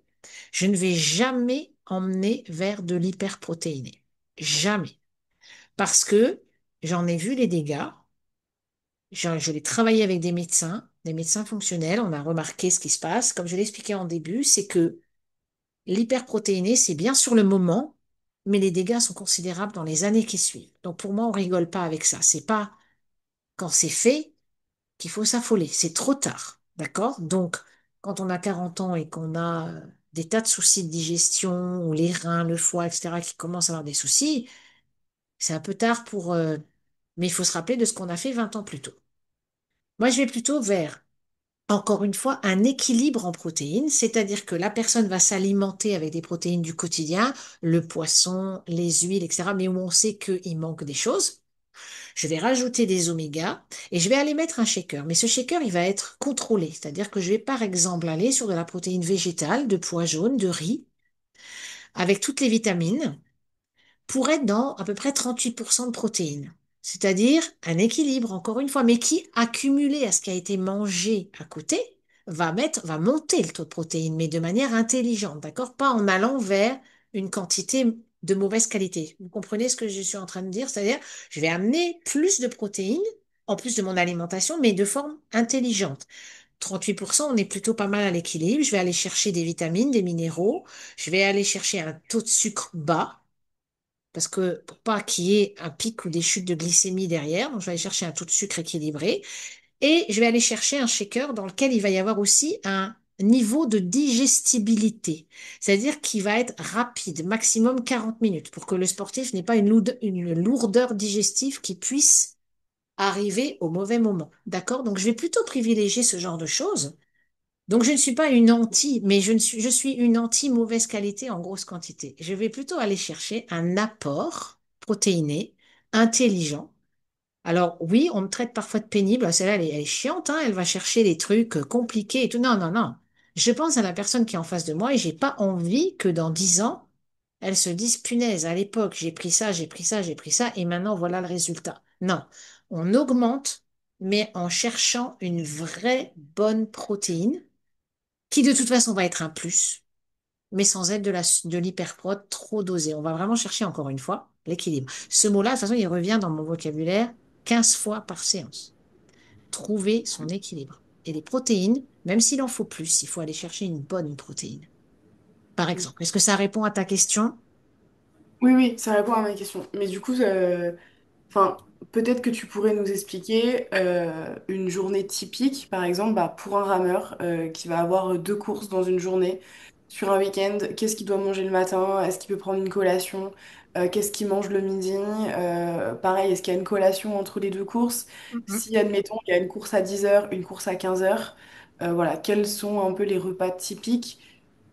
Speaker 4: je ne vais jamais emmener vers de l'hyperprotéiné. Jamais. Parce que j'en ai vu les dégâts. Je l'ai travaillé avec des médecins fonctionnels. On a remarqué ce qui se passe. Comme je l'ai expliqué en début, c'est que l'hyperprotéiné, c'est bien sur le moment, mais les dégâts sont considérables dans les années qui suivent. Donc pour moi, on rigole pas avec ça. C'est pas quand c'est fait qu'il faut s'affoler. C'est trop tard. D'accord? Donc, quand on a 40 ans et qu'on a des tas de soucis de digestion, ou les reins, le foie, etc., qui commencent à avoir des soucis, c'est un peu tard pour... mais il faut se rappeler de ce qu'on a fait 20 ans plus tôt. Moi, je vais plutôt vers encore une fois, un équilibre en protéines, c'est-à-dire que la personne va s'alimenter avec des protéines du quotidien, le poisson, les huiles, etc., mais où on sait qu'il manque des choses. Je vais rajouter des omégas et je vais aller mettre un shaker. Mais ce shaker, il va être contrôlé, c'est-à-dire que je vais par exemple aller sur de la protéine végétale, de pois jaune, de riz, avec toutes les vitamines pour être dans à peu près 38% de protéines. C'est-à-dire un équilibre, encore une fois, mais qui, accumulé à ce qui a été mangé à côté, va monter le taux de protéines, mais de manière intelligente, d'accord? Pas en allant vers une quantité de mauvaise qualité. Vous comprenez ce que je suis en train de dire? C'est-à-dire, je vais amener plus de protéines, en plus de mon alimentation, mais de forme intelligente. 38%, on est plutôt pas mal à l'équilibre. Je vais aller chercher des vitamines, des minéraux. Je vais aller chercher un taux de sucre bas parce que pour pas qu'il y ait un pic ou des chutes de glycémie derrière, donc je vais aller chercher un taux de sucre équilibré et je vais aller chercher un shaker dans lequel il va y avoir aussi un niveau de digestibilité, c'est-à-dire qu'il va être rapide, maximum 40 minutes, pour que le sportif n'ait pas une lourdeur digestive qui puisse arriver au mauvais moment. D'accord? Donc je vais plutôt privilégier ce genre de choses. Donc, je ne suis pas une anti, mais je suis une anti mauvaise qualité en grosse quantité. Je vais plutôt aller chercher un apport protéiné intelligent. Alors oui, on me traite parfois de pénible. Celle-là, elle est chiante, hein. Elle va chercher des trucs compliqués et tout. Non, non, non. Je pense à la personne qui est en face de moi et j'ai pas envie que dans 10 ans, elle se dise, punaise, à l'époque, j'ai pris ça, j'ai pris ça, j'ai pris ça, et maintenant voilà le résultat. Non, on augmente, mais en cherchant une vraie bonne protéine, qui de toute façon va être un plus, mais sans être de l'hyperprot trop dosé. On va vraiment chercher, encore une fois, l'équilibre. Ce mot-là, de toute façon, il revient dans mon vocabulaire 15 fois par séance. Trouver son équilibre. Et les protéines, même s'il en faut plus, il faut aller chercher une bonne protéine. Par exemple, est-ce que ça répond à ta question?
Speaker 2: Oui, oui, ça répond à ma question. Mais du coup, enfin, peut-être que tu pourrais nous expliquer une journée typique, par exemple, bah, pour un rameur qui va avoir deux courses dans une journée, sur un week-end, qu'est-ce qu'il doit manger le matin? Est-ce qu'il peut prendre une collation? Qu'est-ce qu'il mange le midi? Pareil, est-ce qu'il y a une collation entre les deux courses?
Speaker 4: Mhm.
Speaker 2: Si, admettons, il y a une course à 10 heures, une course à 15 heures, voilà, quels sont un peu les repas typiques?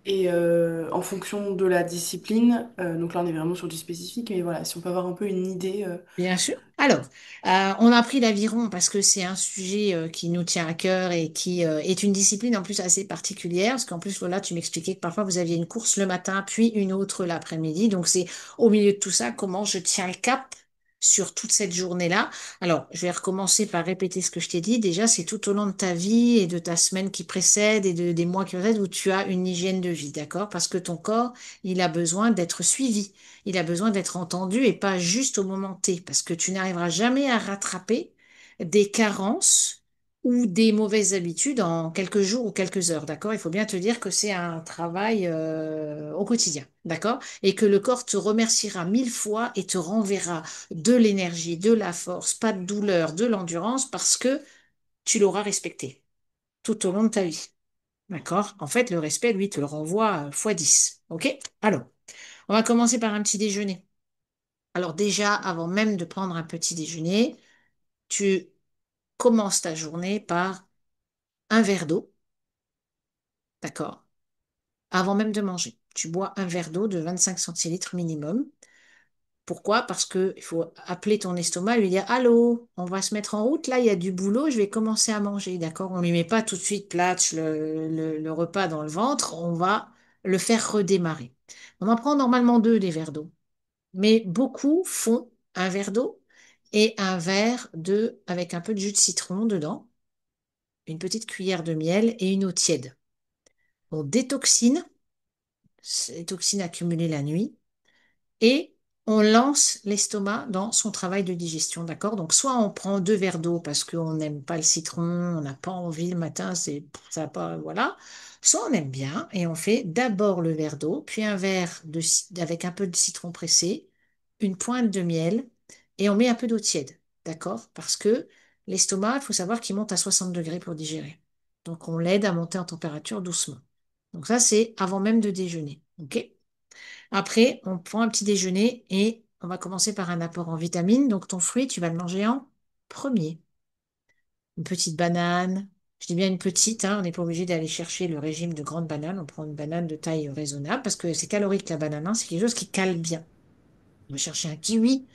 Speaker 2: Et en fonction de la discipline, donc là on est vraiment sur du spécifique, mais voilà, si on peut avoir un peu une idée.
Speaker 4: Bien sûr. Alors, on a pris l'aviron parce que c'est un sujet qui nous tient à cœur et qui est une discipline en plus assez particulière. Parce qu'en plus, Lola, tu m'expliquais que parfois vous aviez une course le matin, puis une autre l'après-midi. Donc, c'est au milieu de tout ça, comment je tiens le cap sur toute cette journée-là. Alors, je vais recommencer par répéter ce que je t'ai dit. Déjà, c'est tout au long de ta vie et de ta semaine qui précède et des mois qui précèdent où tu as une hygiène de vie, d'accord? Parce que ton corps, il a besoin d'être suivi. Il a besoin d'être entendu et pas juste au moment T, parce que tu n'arriveras jamais à rattraper des carences ou des mauvaises habitudes en quelques jours ou quelques heures, d'accord? Il faut bien te dire que c'est un travail au quotidien, d'accord? Et que le corps te remerciera 1000 fois et te renverra de l'énergie, de la force, pas de douleur, de l'endurance, parce que tu l'auras respecté tout au long de ta vie, d'accord? En fait, le respect, lui, te le renvoie fois 10, ok? Alors, on va commencer par un petit déjeuner. Alors déjà, avant même de prendre un petit déjeuner, tu commences ta journée par un verre d'eau, d'accord? Avant même de manger. Tu bois un verre d'eau de 25 centilitres minimum. Pourquoi? Parce que il faut appeler ton estomac et lui dire, Allô, on va se mettre en route, là, il y a du boulot, je vais commencer à manger, d'accord? On lui met pas tout de suite platch le repas dans le ventre, on va le faire redémarrer. On en prend normalement deux des verres d'eau. Mais beaucoup font un verre d'eau et un verre de, avec un peu de jus de citron dedans, une petite cuillère de miel et une eau tiède. On détoxine ces toxines accumulées la nuit et on lance l'estomac dans son travail de digestion, d'accord? Donc, soit on prend deux verres d'eau parce qu'on n'aime pas le citron, on n'a pas envie le matin, ça va pas, voilà. Soit on aime bien et on fait d'abord le verre d'eau, puis un verre avec un peu de citron pressé, une pointe de miel et on met un peu d'eau tiède, d'accord? Parce que l'estomac, il faut savoir qu'il monte à 60 degrés pour digérer. Donc, on l'aide à monter en température doucement. Donc, ça, c'est avant même de déjeuner, ok? Après, on prend un petit déjeuner et on va commencer par un apport en vitamines. Donc, ton fruit, tu vas le manger en premier. Une petite banane. Je dis bien une petite, hein, on n'est pas obligé d'aller chercher le régime de grande banane. On prend une banane de taille raisonnable parce que c'est calorique la banane, hein, c'est quelque chose qui cale bien. On va chercher un kiwi.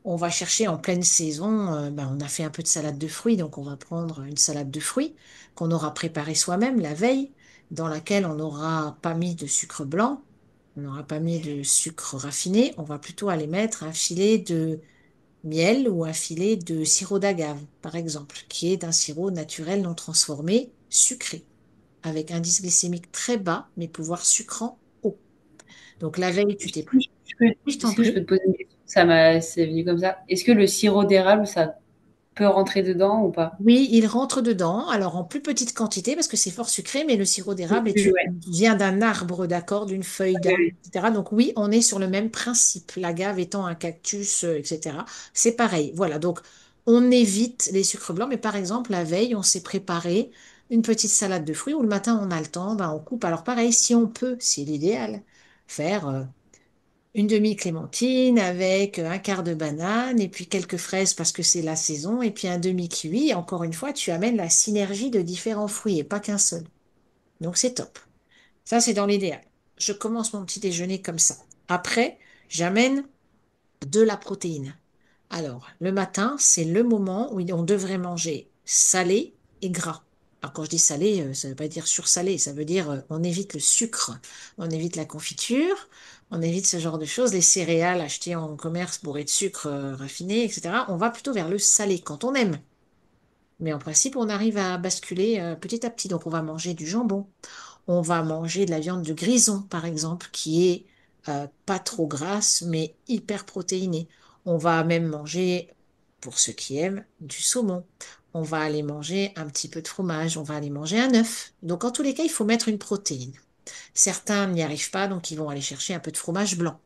Speaker 4: On va chercher en pleine saison, ben, on a fait un peu de salade de fruits, donc on va prendre une salade de fruits qu'on aura préparée soi-même la veille, dans laquelle on n'aura pas mis de sucre blanc, on n'aura pas mis de sucre raffiné, on va plutôt aller mettre un filet de miel ou un filet de sirop d'agave, par exemple, qui est un sirop naturel non transformé, sucré, avec indice glycémique très bas, mais pouvoir sucrant haut. Donc la veille, tu t'es pris. Oui, je t'en
Speaker 3: Est-ce que je peux
Speaker 4: prie.
Speaker 3: te poser une question? C'est venu comme ça. Est-ce que le sirop d'érable, ça peut rentrer dedans ou pas?
Speaker 4: Oui, il rentre dedans, alors en plus petite quantité parce que c'est fort sucré, mais le sirop d'érable
Speaker 3: Oui, ouais.
Speaker 4: vient d'un arbre, d'accord, d'une feuille
Speaker 3: Oui,
Speaker 4: d'arbre,
Speaker 3: oui.
Speaker 4: etc. Donc oui, on est sur le même principe, l'agave étant un cactus, etc. C'est pareil. Voilà, donc on évite les sucres blancs, mais par exemple, la veille, on s'est préparé une petite salade de fruits ou le matin, on a le temps, ben, on coupe. Alors pareil, si on peut, c'est l'idéal, faire une demi-clémentine avec un quart de banane et puis quelques fraises parce que c'est la saison et puis un demi-kiwi. Encore une fois, tu amènes la synergie de différents fruits et pas qu'un seul. Donc c'est top. Ça, c'est dans l'idéal. Je commence mon petit déjeuner comme ça. Après, j'amène de la protéine. Alors, le matin, c'est le moment où on devrait manger salé et gras. Alors, quand je dis salé, ça ne veut pas dire sursalé, ça veut dire on évite le sucre, on évite la confiture, on évite ce genre de choses, les céréales achetées en commerce bourrées de sucre raffiné, etc. On va plutôt vers le salé quand on aime. Mais en principe, on arrive à basculer petit à petit. Donc, on va manger du jambon. On va manger de la viande de grison, par exemple, qui est pas trop grasse, mais hyper protéinée. On va même manger, pour ceux qui aiment, du saumon. On va aller manger un petit peu de fromage. On va aller manger un œuf. Donc, en tous les cas, il faut mettre une protéine. Certains n'y arrivent pas, donc ils vont aller chercher un peu de fromage blanc.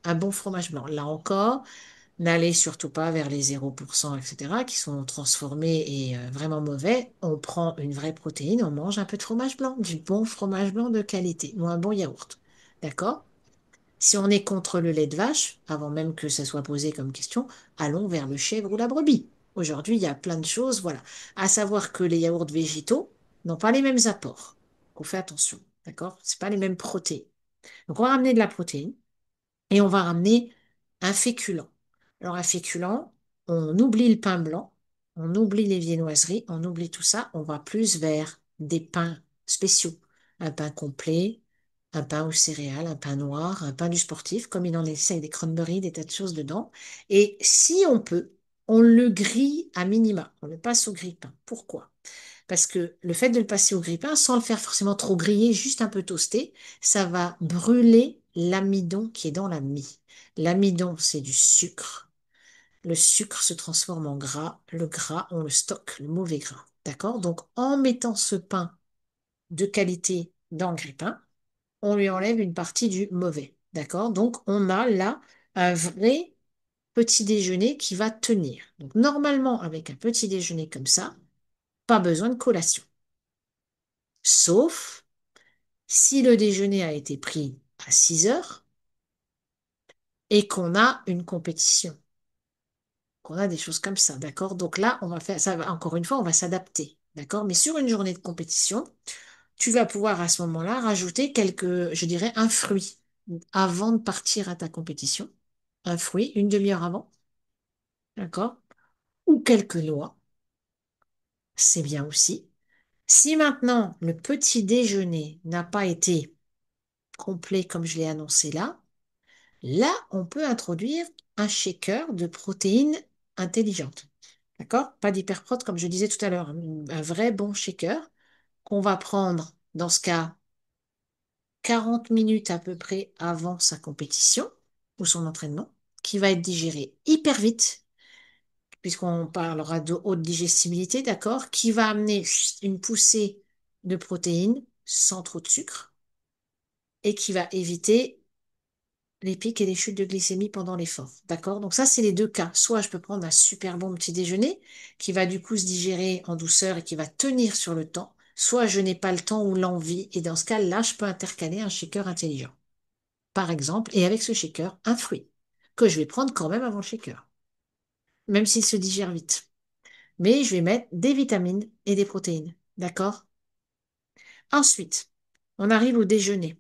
Speaker 4: Un bon fromage blanc. Là encore, n'allez surtout pas vers les 0%, etc., qui sont transformés et vraiment mauvais. On prend une vraie protéine, on mange un peu de fromage blanc, du bon fromage blanc de qualité, ou un bon yaourt. D'accord? Si on est contre le lait de vache, avant même que ça soit posé comme question, allons vers le chèvre ou la brebis. Aujourd'hui, il y a plein de choses, voilà. À savoir que les yaourts végétaux n'ont pas les mêmes apports. On fait attention, d'accord? C'est pas les mêmes protéines. Donc, on va ramener de la protéine. Et on va ramener un féculent. Alors un féculent, on oublie le pain blanc, on oublie les viennoiseries, on oublie tout ça, on va plus vers des pains spéciaux. Un pain complet, un pain aux céréales, un pain noir, un pain du sportif, comme il en existe avec des cranberries, des tas de choses dedans. Et si on peut, on le grille à minima. On le passe au grille-pain. Pourquoi? Parce que le fait de le passer au grille-pain, sans le faire forcément trop griller, juste un peu toasté, ça va brûler l'amidon qui est dans la mie. L'amidon, c'est du sucre. Le sucre se transforme en gras. Le gras, on le stocke, le mauvais gras. D'accord? Donc, en mettant ce pain de qualité dans le grille-pain, on lui enlève une partie du mauvais. D'accord? Donc, on a là un vrai petit déjeuner qui va tenir. Donc, normalement, avec un petit déjeuner comme ça, pas besoin de collation. Sauf si le déjeuner a été pris à 6 heures et qu'on a une compétition, qu'on a des choses comme ça, d'accord? Donc là, on va faire ça, encore une fois, on va s'adapter, d'accord? Mais sur une journée de compétition, tu vas pouvoir à ce moment-là rajouter quelques, je dirais, un fruit avant de partir à ta compétition. Un fruit, une demi-heure avant, d'accord? Ou quelques noix, c'est bien aussi. Si maintenant le petit déjeuner n'a pas été complet comme je l'ai annoncé là, là, on peut introduire un shaker de protéines intelligentes. D'accord? Pas d'hyperprot comme je disais tout à l'heure, un vrai bon shaker qu'on va prendre dans ce cas 40 minutes à peu près avant sa compétition ou son entraînement, qui va être digéré hyper vite, puisqu'on parlera de haute digestibilité, d'accord? Qui va amener une poussée de protéines sans trop de sucre et qui va éviter les pics et les chutes de glycémie pendant l'effort. D'accord? Donc ça, c'est les deux cas. Soit je peux prendre un super bon petit déjeuner qui va du coup se digérer en douceur et qui va tenir sur le temps. Soit je n'ai pas le temps ou l'envie. Et dans ce cas-là, je peux intercaler un shaker intelligent. Par exemple, et avec ce shaker, un fruit que je vais prendre quand même avant le shaker, même s'il se digère vite. Mais je vais mettre des vitamines et des protéines. D'accord? Ensuite, on arrive au déjeuner.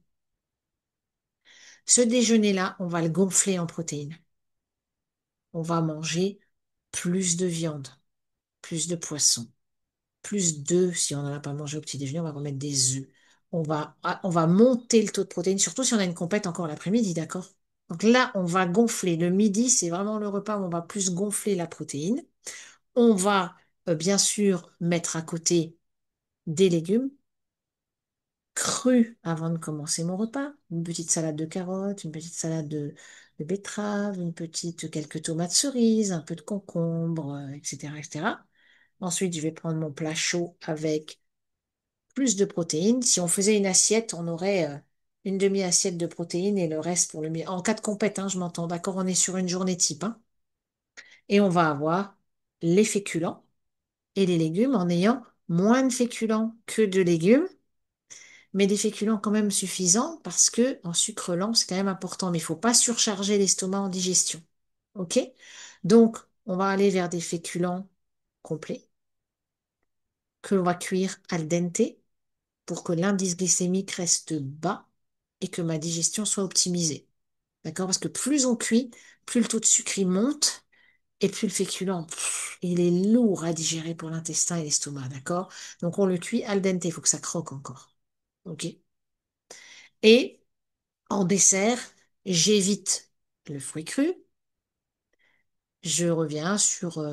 Speaker 4: Ce déjeuner-là, on va le gonfler en protéines. On va manger plus de viande, plus de poisson, plus d'œufs. Si on n'en a pas mangé au petit déjeuner, on va remettre des œufs. On va monter le taux de protéines, surtout si on a une compète encore l'après-midi, d'accord? Donc là, on va gonfler. Le midi, c'est vraiment le repas où on va plus gonfler la protéine. On va bien sûr mettre à côté des légumes crus avant de commencer mon repas. Une petite salade de carottes, une petite salade de betterave, quelques tomates cerises, un peu de concombre, etc., etc. Ensuite, je vais prendre mon plat chaud avec plus de protéines. Si on faisait une assiette, on aurait une demi-assiette de protéines et le reste pour le milieu. En cas de compète, hein, je m'entends, d'accord, on est sur une journée type, hein. Et on va avoir les féculents et les légumes en ayant moins de féculents que de légumes, mais des féculents quand même suffisants parce que en sucre lent, c'est quand même important. Mais il faut pas surcharger l'estomac en digestion. OK? Donc, on va aller vers des féculents complets que l'on va cuire al dente pour que l'indice glycémique reste bas et que ma digestion soit optimisée. D'accord? Parce que plus on cuit, plus le taux de sucre il monte Et puis le féculent, il est lourd à digérer pour l'intestin et l'estomac, d'accord? Donc on le cuit al dente, il faut que ça croque encore. OK? Et en dessert, j'évite le fruit cru. Je reviens sur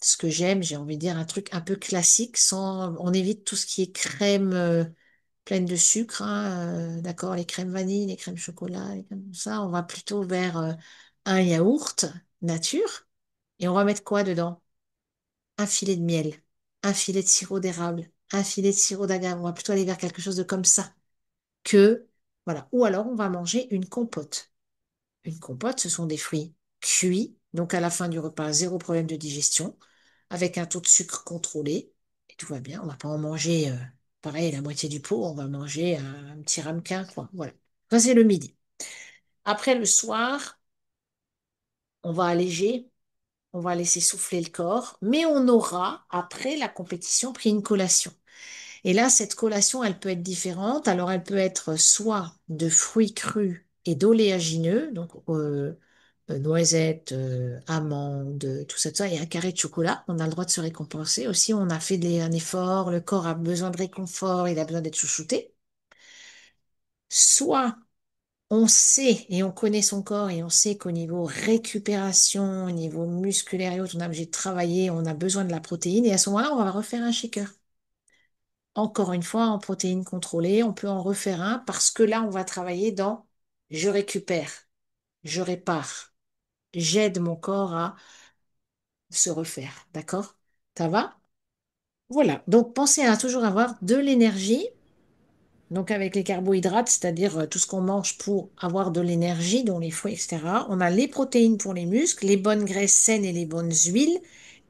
Speaker 4: ce que j'aime, j'ai envie de dire un truc un peu classique, sans, on évite tout ce qui est crème pleine de sucre, hein, d'accord, les crèmes vanille, les crèmes chocolat, les crèmes comme ça, on va plutôt vers un yaourt nature, et on va mettre quoi dedans? Un filet de miel, un filet de sirop d'érable, un filet de sirop d'agave, on va plutôt aller vers quelque chose de comme ça, que, voilà, ou alors on va manger une compote. Une compote, ce sont des fruits cuits, donc à la fin du repas, zéro problème de digestion, avec un taux de sucre contrôlé, et tout va bien. On va pas en manger, pareil, la moitié du pot, on va manger un petit ramequin, quoi. Voilà. Ça, c'est le midi. Après, le soir, on va alléger, on va laisser souffler le corps, mais on aura, après la compétition, pris une collation. Et là, cette collation, elle peut être différente. Alors, elle peut être soit de fruits crus et d'oléagineux, donc noisettes, amandes, tout ça, et un carré de chocolat. On a le droit de se récompenser. Aussi, on a fait un effort, le corps a besoin de réconfort, il a besoin d'être chouchouté. Soit on sait et on connaît son corps et on sait qu'au niveau récupération, au niveau musculaire et autres, on a obligé de travailler, on a besoin de la protéine. Et à ce moment-là, on va refaire un shaker. Encore une fois, en protéines contrôlées, on peut en refaire un parce que là, on va travailler dans je récupère, je répare, j'aide mon corps à se refaire. D'accord? Ça va? Voilà. Donc, pensez à toujours avoir de l'énergie. Donc, avec les carbohydrates, c'est-à-dire tout ce qu'on mange pour avoir de l'énergie, dont les fruits, etc. On a les protéines pour les muscles, les bonnes graisses saines et les bonnes huiles.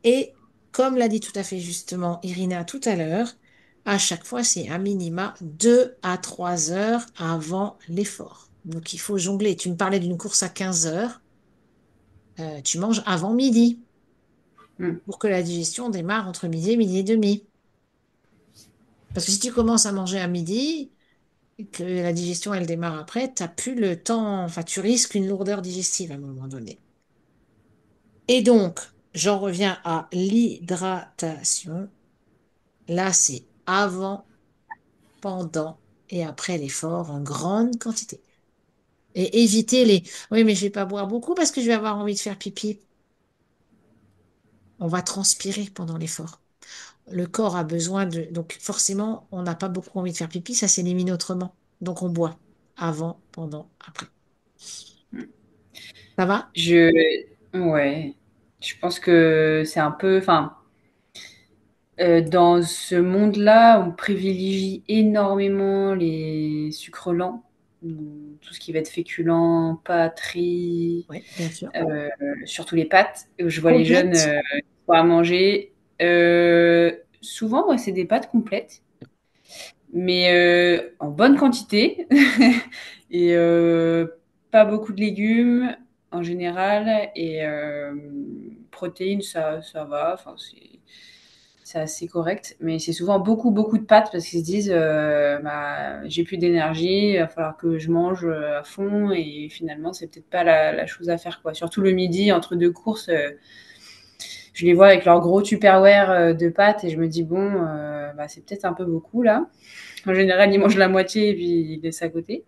Speaker 4: Et comme l'a dit tout à fait justement Irina tout à l'heure, à chaque fois, c'est un minima 2 à 3 heures avant l'effort. Donc, il faut jongler. Tu me parlais d'une course à 15 heures. Tu manges avant midi
Speaker 3: Mm.
Speaker 4: pour que la digestion démarre entre midi et demi. Parce que si tu commences à manger à midi, et que la digestion, elle démarre après, tu n'as plus le temps, enfin, tu risques une lourdeur digestive à un moment donné. Et donc, j'en reviens à l'hydratation. Là, c'est avant, pendant et après l'effort en grande quantité. Et éviter les oui, mais je vais pas boire beaucoup parce que je vais avoir envie de faire pipi. On va transpirer pendant l'effort. Le corps a besoin de. Donc, forcément, on n'a pas beaucoup envie de faire pipi, ça s'élimine autrement. Donc, on boit avant, pendant, après. Ça va?
Speaker 3: Je, ouais, je pense que c'est un peu, enfin, dans ce monde-là, on privilégie énormément les sucres lents, tout ce qui va être féculent, pâtes, riz,
Speaker 4: Oui, bien sûr.
Speaker 3: euh, surtout les pâtes. Je vois les jeunes
Speaker 4: Complète.
Speaker 3: pouvoir manger. Souvent, moi, c'est des pâtes complètes, mais en bonne quantité et pas beaucoup de légumes en général et protéines, ça va. Enfin, c'est assez correct, mais c'est souvent beaucoup, beaucoup de pâtes parce qu'ils se disent bah, j'ai plus d'énergie, il va falloir que je mange à fond et finalement, c'est peut-être pas la chose à faire, quoi. Surtout le midi, entre deux courses, je les vois avec leur gros Tupperware de pâtes et je me dis bon, bah, c'est peut-être un peu beaucoup là. En général, ils mangent la moitié et puis ils laissent à côté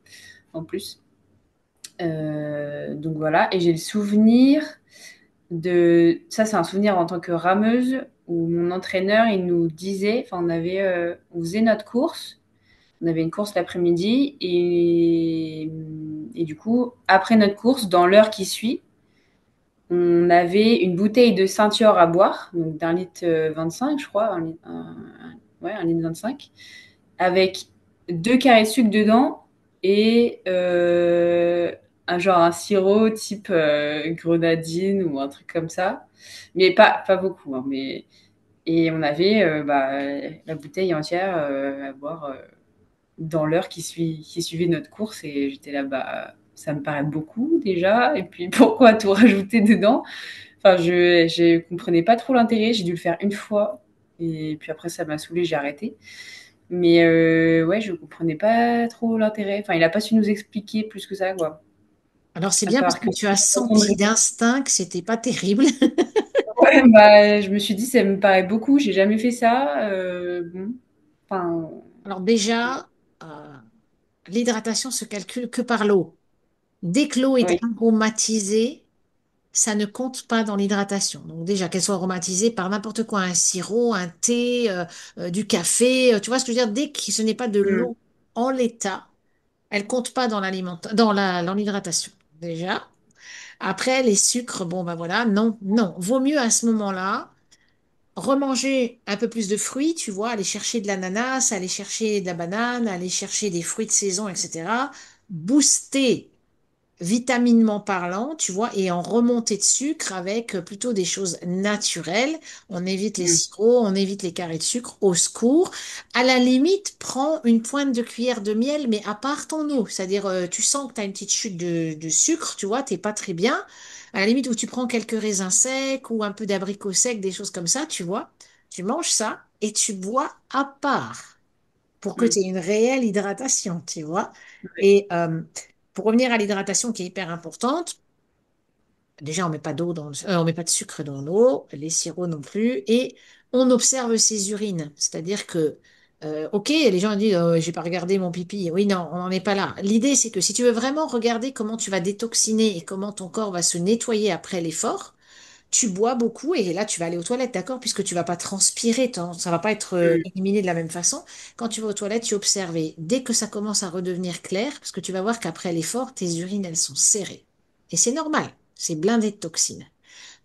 Speaker 3: en plus. Donc voilà, et j'ai le souvenir de ça, c'est un souvenir en tant que rameuse où mon entraîneur il nous disait, enfin on faisait notre course, on avait une course l'après-midi et du coup après notre course dans l'heure qui suit, on avait une bouteille de ceinture à boire, donc d'un litre 25 je crois, ouais, un litre 25 avec deux carrés de sucre dedans et un sirop type grenadine ou un truc comme ça. Mais pas beaucoup. Hein, mais... Et on avait bah, la bouteille entière à boire dans l'heure qui suivait notre course. Et j'étais là, bah, ça me paraît beaucoup déjà. Et puis pourquoi tout rajouter dedans? Enfin, je comprenais pas trop l'intérêt. J'ai dû le faire une fois. Et puis après, ça m'a saoulée, j'ai arrêté. Mais ouais, je comprenais pas trop l'intérêt. Enfin, il a pas su nous expliquer plus que ça, quoi.
Speaker 4: Alors, c'est
Speaker 3: À
Speaker 4: bien parce
Speaker 3: part
Speaker 4: que
Speaker 3: que
Speaker 4: tu as
Speaker 3: c'est une façon de
Speaker 4: senti d'instinct que c'était pas terrible.
Speaker 3: Ouais, bah, je me suis dit, ça me paraît beaucoup. J'ai jamais fait ça. Bon, enfin,
Speaker 4: Alors déjà, euh, l'hydratation se calcule que par l'eau. Dès que l'eau est
Speaker 3: oui.
Speaker 4: aromatisée, ça ne compte pas dans l'hydratation. Donc déjà, qu'elle soit aromatisée par n'importe quoi, un sirop, un thé, du café, tu vois ce que je veux dire? Dès que ce n'est pas de
Speaker 3: Mm,
Speaker 4: l'eau en l'état, elle compte pas dans dans l'hydratation. Déjà. Après, les sucres, bon ben voilà, non, non. Vaut mieux à ce moment-là remanger un peu plus de fruits, tu vois, aller chercher de l'ananas, aller chercher de la banane, aller chercher des fruits de saison, etc. Booster vitaminement parlant, tu vois, et en remontée de sucre avec plutôt des choses naturelles. On évite les
Speaker 3: mm,
Speaker 4: sirops, on évite les carrés de sucre, au secours. À la limite, prends une pointe de cuillère de miel, mais à part ton eau. C'est-à-dire, tu sens que tu as une petite chute de sucre, tu vois, t'es pas très bien. À la limite, où tu prends quelques raisins secs ou un peu d'abricots secs, des choses comme ça, tu vois. Tu manges ça et tu bois à part pour que
Speaker 3: mm.
Speaker 4: tu aies une réelle hydratation, tu vois. Et pour revenir à l'hydratation qui est hyper importante, déjà on met pas d'eau on met pas de sucre dans l'eau, les sirops non plus, et on observe ses urines. C'est-à-dire que, ok, les gens disent, j'ai pas regardé mon pipi. Oui, non, on n'en est pas là. L'idée, c'est que si tu veux vraiment regarder comment tu vas détoxiner et comment ton corps va se nettoyer après l'effort, tu bois beaucoup et là tu vas aller aux toilettes, d'accord? Puisque tu vas pas transpirer, ça va pas être
Speaker 3: Mm.
Speaker 4: éliminé de la même façon. Quand tu vas aux toilettes, tu observes et dès que ça commence à redevenir clair, parce que tu vas voir qu'après l'effort, tes urines, elles sont serrées. Et c'est normal, c'est blindé de toxines.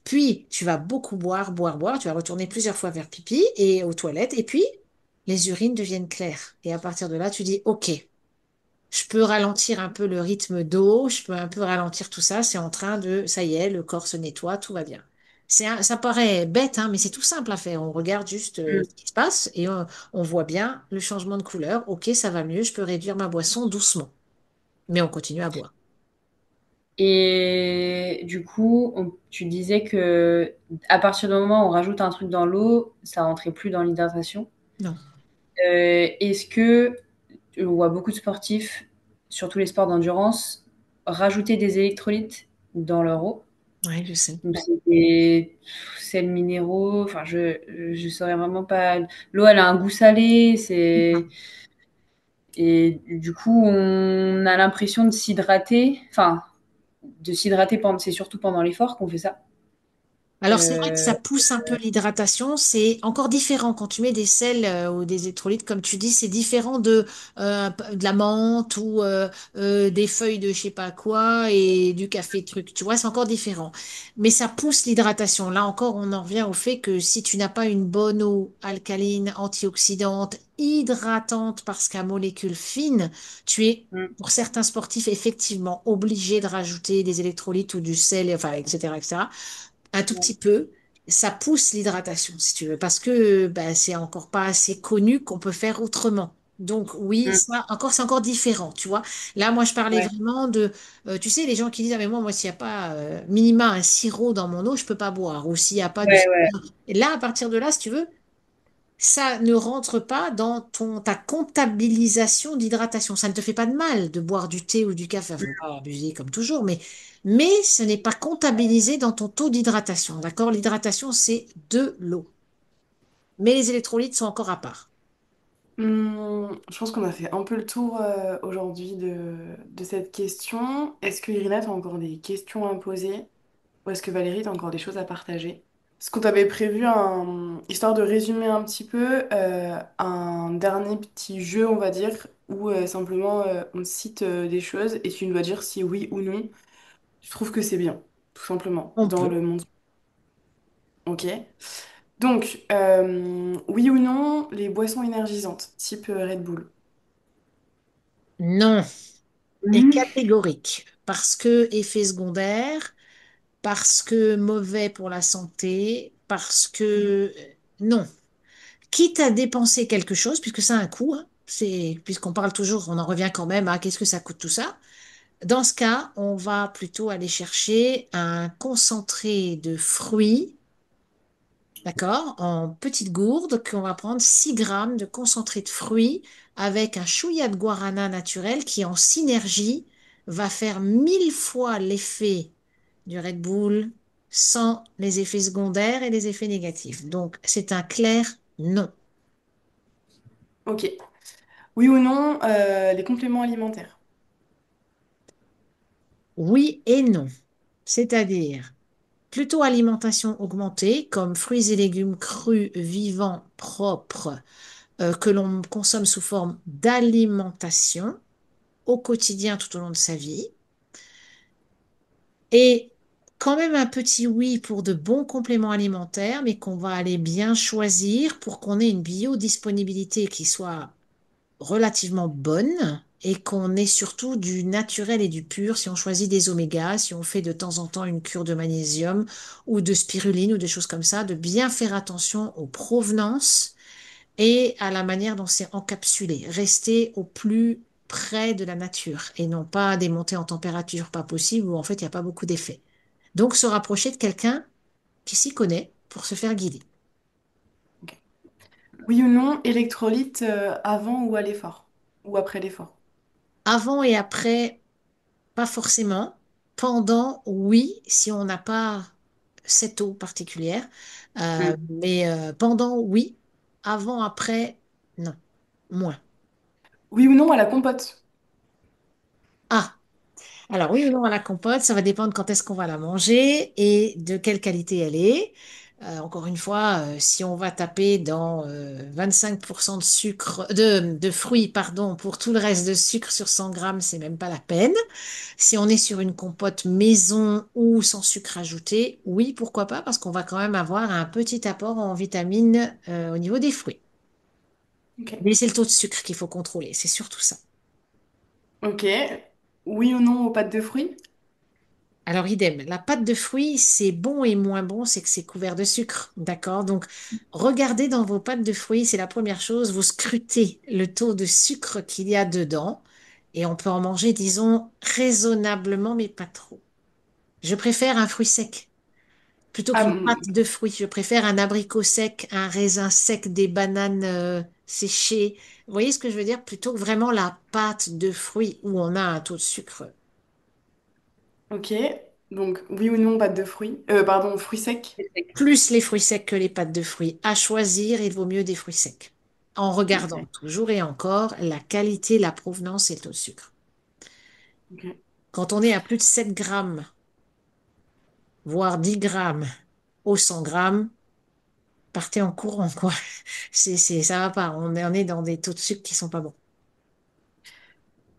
Speaker 4: Puis tu vas beaucoup boire, boire, boire, tu vas retourner plusieurs fois vers pipi et aux toilettes et puis les urines deviennent claires. Et à partir de là, tu dis, OK, je peux ralentir un peu le rythme d'eau, je peux un peu ralentir tout ça, c'est en train de, ça y est, le corps se nettoie, tout va bien. Ça paraît bête, hein, mais c'est tout simple à faire. On regarde juste
Speaker 3: Mm.
Speaker 4: ce qui se passe et on voit bien le changement de couleur. Ok, ça va mieux, je peux réduire ma boisson doucement, mais on continue à boire.
Speaker 3: Et du coup, tu disais que à partir du moment où on rajoute un truc dans l'eau, ça rentrait plus dans l'hydratation.
Speaker 4: Non,
Speaker 3: Est-ce que on voit beaucoup de sportifs, surtout les sports d'endurance, rajouter des électrolytes dans leur eau?
Speaker 4: ouais, je sais.
Speaker 3: Donc c'est des sels minéraux. Enfin, je saurais vraiment pas. L'eau, elle a un goût salé. C'est et du coup, on a l'impression de s'hydrater. Enfin, de s'hydrater pendant. C'est surtout pendant l'effort qu'on fait ça.
Speaker 4: Alors, c'est vrai que
Speaker 3: Euh,
Speaker 4: ça pousse un peu l'hydratation. C'est encore différent quand tu mets des sels ou des électrolytes, comme tu dis, c'est différent de la menthe ou des feuilles de je sais pas quoi et du café truc. Tu vois, c'est encore différent. Mais ça pousse l'hydratation. Là encore, on en revient au fait que si tu n'as pas une bonne eau alcaline, antioxydante, hydratante parce qu'à molécules fines, tu es,
Speaker 3: mm,
Speaker 4: pour certains sportifs, effectivement obligé de rajouter des électrolytes ou du sel, enfin, etc., etc. Un tout petit peu, ça pousse l'hydratation, si tu veux, parce que ben, c'est encore pas assez connu qu'on peut faire autrement. Donc oui,
Speaker 3: mm,
Speaker 4: ça encore, c'est encore différent, tu vois. Là, moi, je parlais
Speaker 3: ouais,
Speaker 4: vraiment de, tu sais, les gens qui disent, ah, mais moi, s'il n'y a pas minima un sirop dans mon eau, je peux pas boire. Ou s'il n'y a pas de...
Speaker 3: ouais, ouais.
Speaker 4: Et là, à partir de là, si tu veux, ça ne rentre pas dans ta comptabilisation d'hydratation. Ça ne te fait pas de mal de boire du thé ou du café. Il ne faut pas abuser comme toujours, mais ce n'est pas comptabilisé dans ton taux d'hydratation. D'accord? L'hydratation, c'est de l'eau. Mais les électrolytes sont encore à part.
Speaker 2: Je pense qu'on a fait un peu le tour aujourd'hui de cette question. Est-ce que Irina, tu as encore des questions à poser? Ou est-ce que Valérie, tu as encore des choses à partager? Est-ce qu'on t'avait prévu, histoire de résumer un petit peu, un dernier petit jeu, on va dire, où simplement on cite des choses et tu dois dire si oui ou non tu trouves que c'est bien, tout simplement,
Speaker 4: On
Speaker 2: dans
Speaker 4: peut.
Speaker 2: le monde. Ok. Donc, oui ou non, les boissons énergisantes, type Red Bull.
Speaker 4: Non. Et
Speaker 3: Mhm.
Speaker 4: catégorique. Parce que effet secondaire, parce que mauvais pour la santé, parce que non. Quitte à dépenser quelque chose, puisque ça a un coût, hein, puisqu'on parle toujours, on en revient quand même à qu'est-ce que ça coûte tout ça. Dans ce cas, on va plutôt aller chercher un concentré de fruits, d'accord, en petites gourdes, qu'on va prendre 6 grammes de concentré de fruits avec un chouïa de guarana naturel qui, en synergie, va faire 1000 fois l'effet du Red Bull sans les effets secondaires et les effets négatifs. Donc, c'est un clair non.
Speaker 2: Ok. Oui ou non, les compléments alimentaires?
Speaker 4: Oui et non. C'est-à-dire, plutôt alimentation augmentée, comme fruits et légumes crus, vivants, propres, que l'on consomme sous forme d'alimentation au quotidien tout au long de sa vie. Et quand même un petit oui pour de bons compléments alimentaires, mais qu'on va aller bien choisir pour qu'on ait une biodisponibilité qui soit relativement bonne et qu'on ait surtout du naturel et du pur si on choisit des omégas, si on fait de temps en temps une cure de magnésium ou de spiruline ou des choses comme ça, de bien faire attention aux provenances et à la manière dont c'est encapsulé. Rester au plus près de la nature et non pas des montées en température pas possible où en fait il n'y a pas beaucoup d'effets. Donc se rapprocher de quelqu'un qui s'y connaît pour se faire guider.
Speaker 2: Ok. Oui ou non, électrolytes avant ou à l'effort? Ou après l'effort?
Speaker 4: Avant et après, pas forcément. Pendant, oui, si on n'a pas cette eau particulière.
Speaker 2: Hmm.
Speaker 4: Mais pendant, oui. Avant, après, non. Moins.
Speaker 2: Oui ou non à la compote?
Speaker 4: Ah, alors oui ou non à la compote, ça va dépendre quand est-ce qu'on va la manger et de quelle qualité elle est. Encore une fois, si on va taper dans 25% de sucre, de fruits, pardon, pour tout le reste de sucre sur 100 grammes, c'est même pas la peine. Si on est sur une compote maison ou sans sucre ajouté, oui, pourquoi pas, parce qu'on va quand même avoir un petit apport en vitamines au niveau des fruits.
Speaker 2: Ok.
Speaker 4: Mais c'est le taux de sucre qu'il faut contrôler, c'est surtout ça.
Speaker 2: Ok. Oui ou non aux pâtes de fruits?
Speaker 4: Alors, idem, la pâte de fruits, c'est bon et moins bon, c'est que c'est couvert de sucre, d'accord? Donc, regardez dans vos pâtes de fruits, c'est la première chose, vous scrutez le taux de sucre qu'il y a dedans et on peut en manger, disons, raisonnablement, mais pas trop. Je préfère un fruit sec. Plutôt
Speaker 2: Ah,
Speaker 4: qu'une pâte de fruits, je préfère un abricot sec, un raisin sec, des bananes séchées. Vous voyez ce que je veux dire? Plutôt que vraiment la pâte de fruits où on a un taux de sucre.
Speaker 2: ok. Donc, oui ou non pâtes de fruits? Pardon, fruits secs?
Speaker 4: Plus les fruits secs que les pâtes de fruits. À choisir, il vaut mieux des fruits secs. En regardant
Speaker 2: Ok.
Speaker 4: toujours et encore la qualité, la provenance et le taux de sucre.
Speaker 2: Ok.
Speaker 4: Quand on est à plus de 7 grammes, voire 10 grammes au 100 grammes, partez en courant, quoi. Ça va pas. On est dans des taux de sucre qui sont pas bons.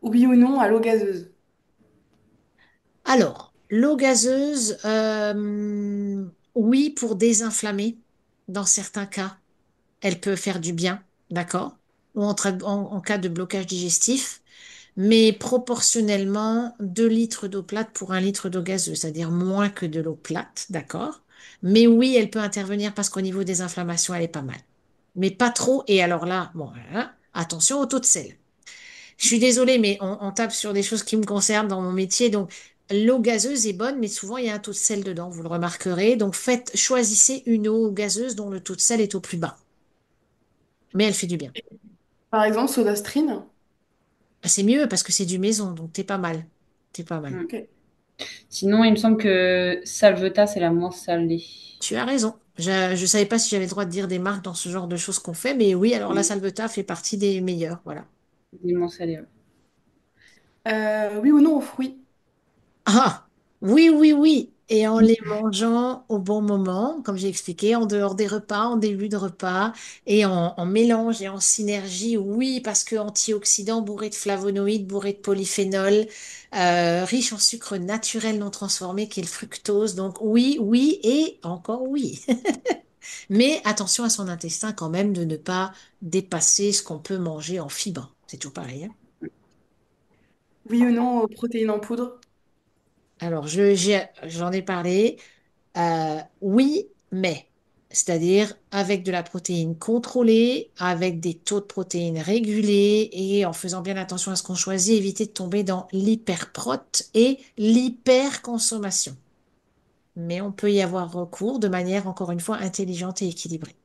Speaker 2: Oui ou non à l'eau gazeuse?
Speaker 4: Alors, l'eau gazeuse, oui, pour désinflammer, dans certains cas, elle peut faire du bien, d'accord? Ou en cas de blocage digestif, mais proportionnellement, 2 litres d'eau plate pour 1 litre d'eau gazeuse, c'est-à-dire moins que de l'eau plate, d'accord? Mais oui, elle peut intervenir parce qu'au niveau des inflammations, elle est pas mal. Mais pas trop, et alors là, bon, voilà, attention au taux de sel. Je suis désolée, mais on tape sur des choses qui me concernent dans mon métier. Donc, l'eau gazeuse est bonne, mais souvent, il y a un taux de sel dedans, vous le remarquerez. Donc, choisissez une eau gazeuse dont le taux de sel est au plus bas. Mais elle fait du bien.
Speaker 2: Par exemple, SodaStream?
Speaker 4: C'est mieux parce que c'est du maison, donc t'es pas mal. T'es pas mal.
Speaker 3: Mm.
Speaker 2: Ok.
Speaker 3: Sinon, il me semble que Salvetat, c'est la moins salée.
Speaker 4: Tu as raison. Je savais pas si j'avais le droit de dire des marques dans ce genre de choses qu'on fait, mais oui, alors la
Speaker 3: Mm.
Speaker 4: Salvetat fait partie des meilleures, voilà.
Speaker 3: Les moins salées, ouais.
Speaker 2: Oui ou non aux fruits?
Speaker 4: Ah, oui, oui, oui. Et en les mangeant au bon moment, comme j'ai expliqué, en dehors des repas, en début de repas, et en mélange et en synergie, oui, parce que antioxydants bourrés de flavonoïdes, bourrés de polyphénol, riche en sucre naturel non transformé, qui est le fructose. Donc oui, oui et encore oui. Mais attention à son intestin quand même de ne pas dépasser ce qu'on peut manger en fibres. C'est toujours pareil, hein.
Speaker 2: Oui ou non aux protéines en poudre?
Speaker 4: Alors, j'en ai parlé. Oui, mais. C'est-à-dire avec de la protéine contrôlée, avec des taux de protéines régulés et en faisant bien attention à ce qu'on choisit, éviter de tomber dans l'hyperprot et l'hyperconsommation. Mais on peut y avoir recours de manière, encore une fois, intelligente et équilibrée.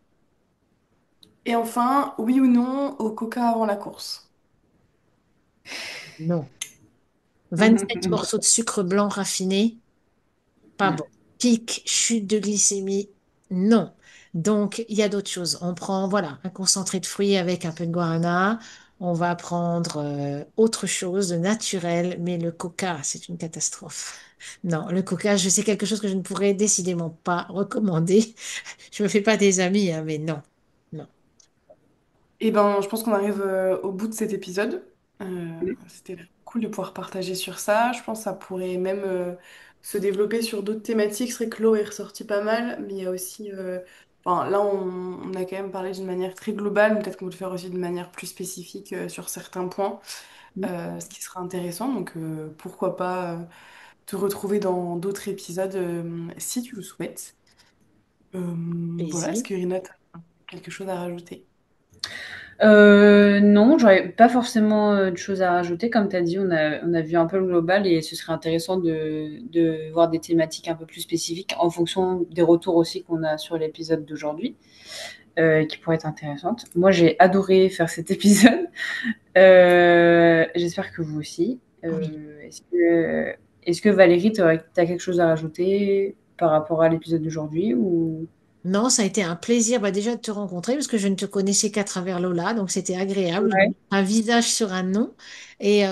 Speaker 2: Et enfin, oui ou non au coca avant la course?
Speaker 4: Non. 27 morceaux de sucre blanc raffiné, pas bon. pic, chute de glycémie, non. Donc, il y a d'autres choses. On prend, voilà, un concentré de fruits avec un peu de guarana. On va prendre autre chose de naturel, mais le coca, c'est une catastrophe. Non, le coca, je sais quelque chose que je ne pourrais décidément pas recommander. Je me fais pas des amis, hein, mais non, non.
Speaker 2: Et ben, je pense qu'on arrive au bout de cet épisode. C'était cool de pouvoir partager sur ça. Je pense que ça pourrait même se développer sur d'autres thématiques. C'est vrai que l'eau est ressortie pas mal, mais il y a aussi... enfin, là, on a quand même parlé d'une manière très globale, mais peut-être qu'on peut le faire aussi d'une manière plus spécifique sur certains points, ce qui sera intéressant. Donc, pourquoi pas te retrouver dans d'autres épisodes si tu le souhaites. Voilà, est-ce
Speaker 4: Plaisir.
Speaker 2: que Irina, t'as quelque chose à rajouter?
Speaker 3: Non, j'aurais pas forcément de choses à rajouter. Comme tu as dit, on a vu un peu le global et ce serait intéressant de voir des thématiques un peu plus spécifiques en fonction des retours aussi qu'on a sur l'épisode d'aujourd'hui, qui pourraient être intéressantes. Moi, j'ai adoré faire cet épisode. J'espère que vous aussi.
Speaker 4: Oui.
Speaker 3: Est-ce que Valérie, tu as quelque chose à rajouter par rapport à l'épisode d'aujourd'hui ou...
Speaker 4: Non, ça a été un plaisir déjà de te rencontrer parce que je ne te connaissais qu'à travers Lola, donc c'était agréable.
Speaker 3: Ouais.
Speaker 4: Un visage sur un nom. Et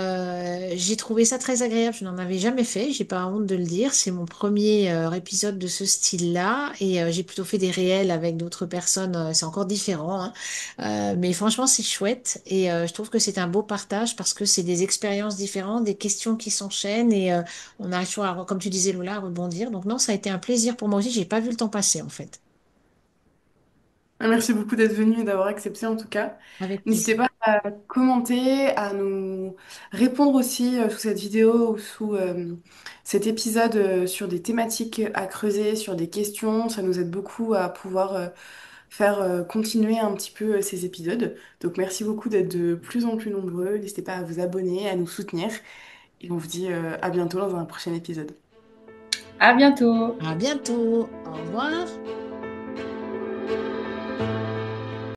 Speaker 4: j'ai trouvé ça très agréable. Je n'en avais jamais fait, j'ai pas honte de le dire. C'est mon premier épisode de ce style-là. Et j'ai plutôt fait des réels avec d'autres personnes. C'est encore différent, hein. Mais franchement, c'est chouette. Et je trouve que c'est un beau partage parce que c'est des expériences différentes, des questions qui s'enchaînent. Et on a toujours, comme tu disais, Lola, à rebondir. Donc non, ça a été un plaisir pour moi aussi. J'ai pas vu le temps passer en fait.
Speaker 2: Merci beaucoup d'être venu et d'avoir accepté en tout cas.
Speaker 4: Avec
Speaker 2: N'hésitez
Speaker 4: plaisir.
Speaker 2: pas à commenter, à nous répondre aussi sous cette vidéo ou sous cet épisode sur des thématiques à creuser, sur des questions. Ça nous aide beaucoup à pouvoir faire continuer un petit peu ces épisodes. Donc merci beaucoup d'être de plus en plus nombreux. N'hésitez pas à vous abonner, à nous soutenir. Et on vous dit à bientôt dans un prochain épisode.
Speaker 3: À bientôt!
Speaker 4: À bientôt. Au revoir.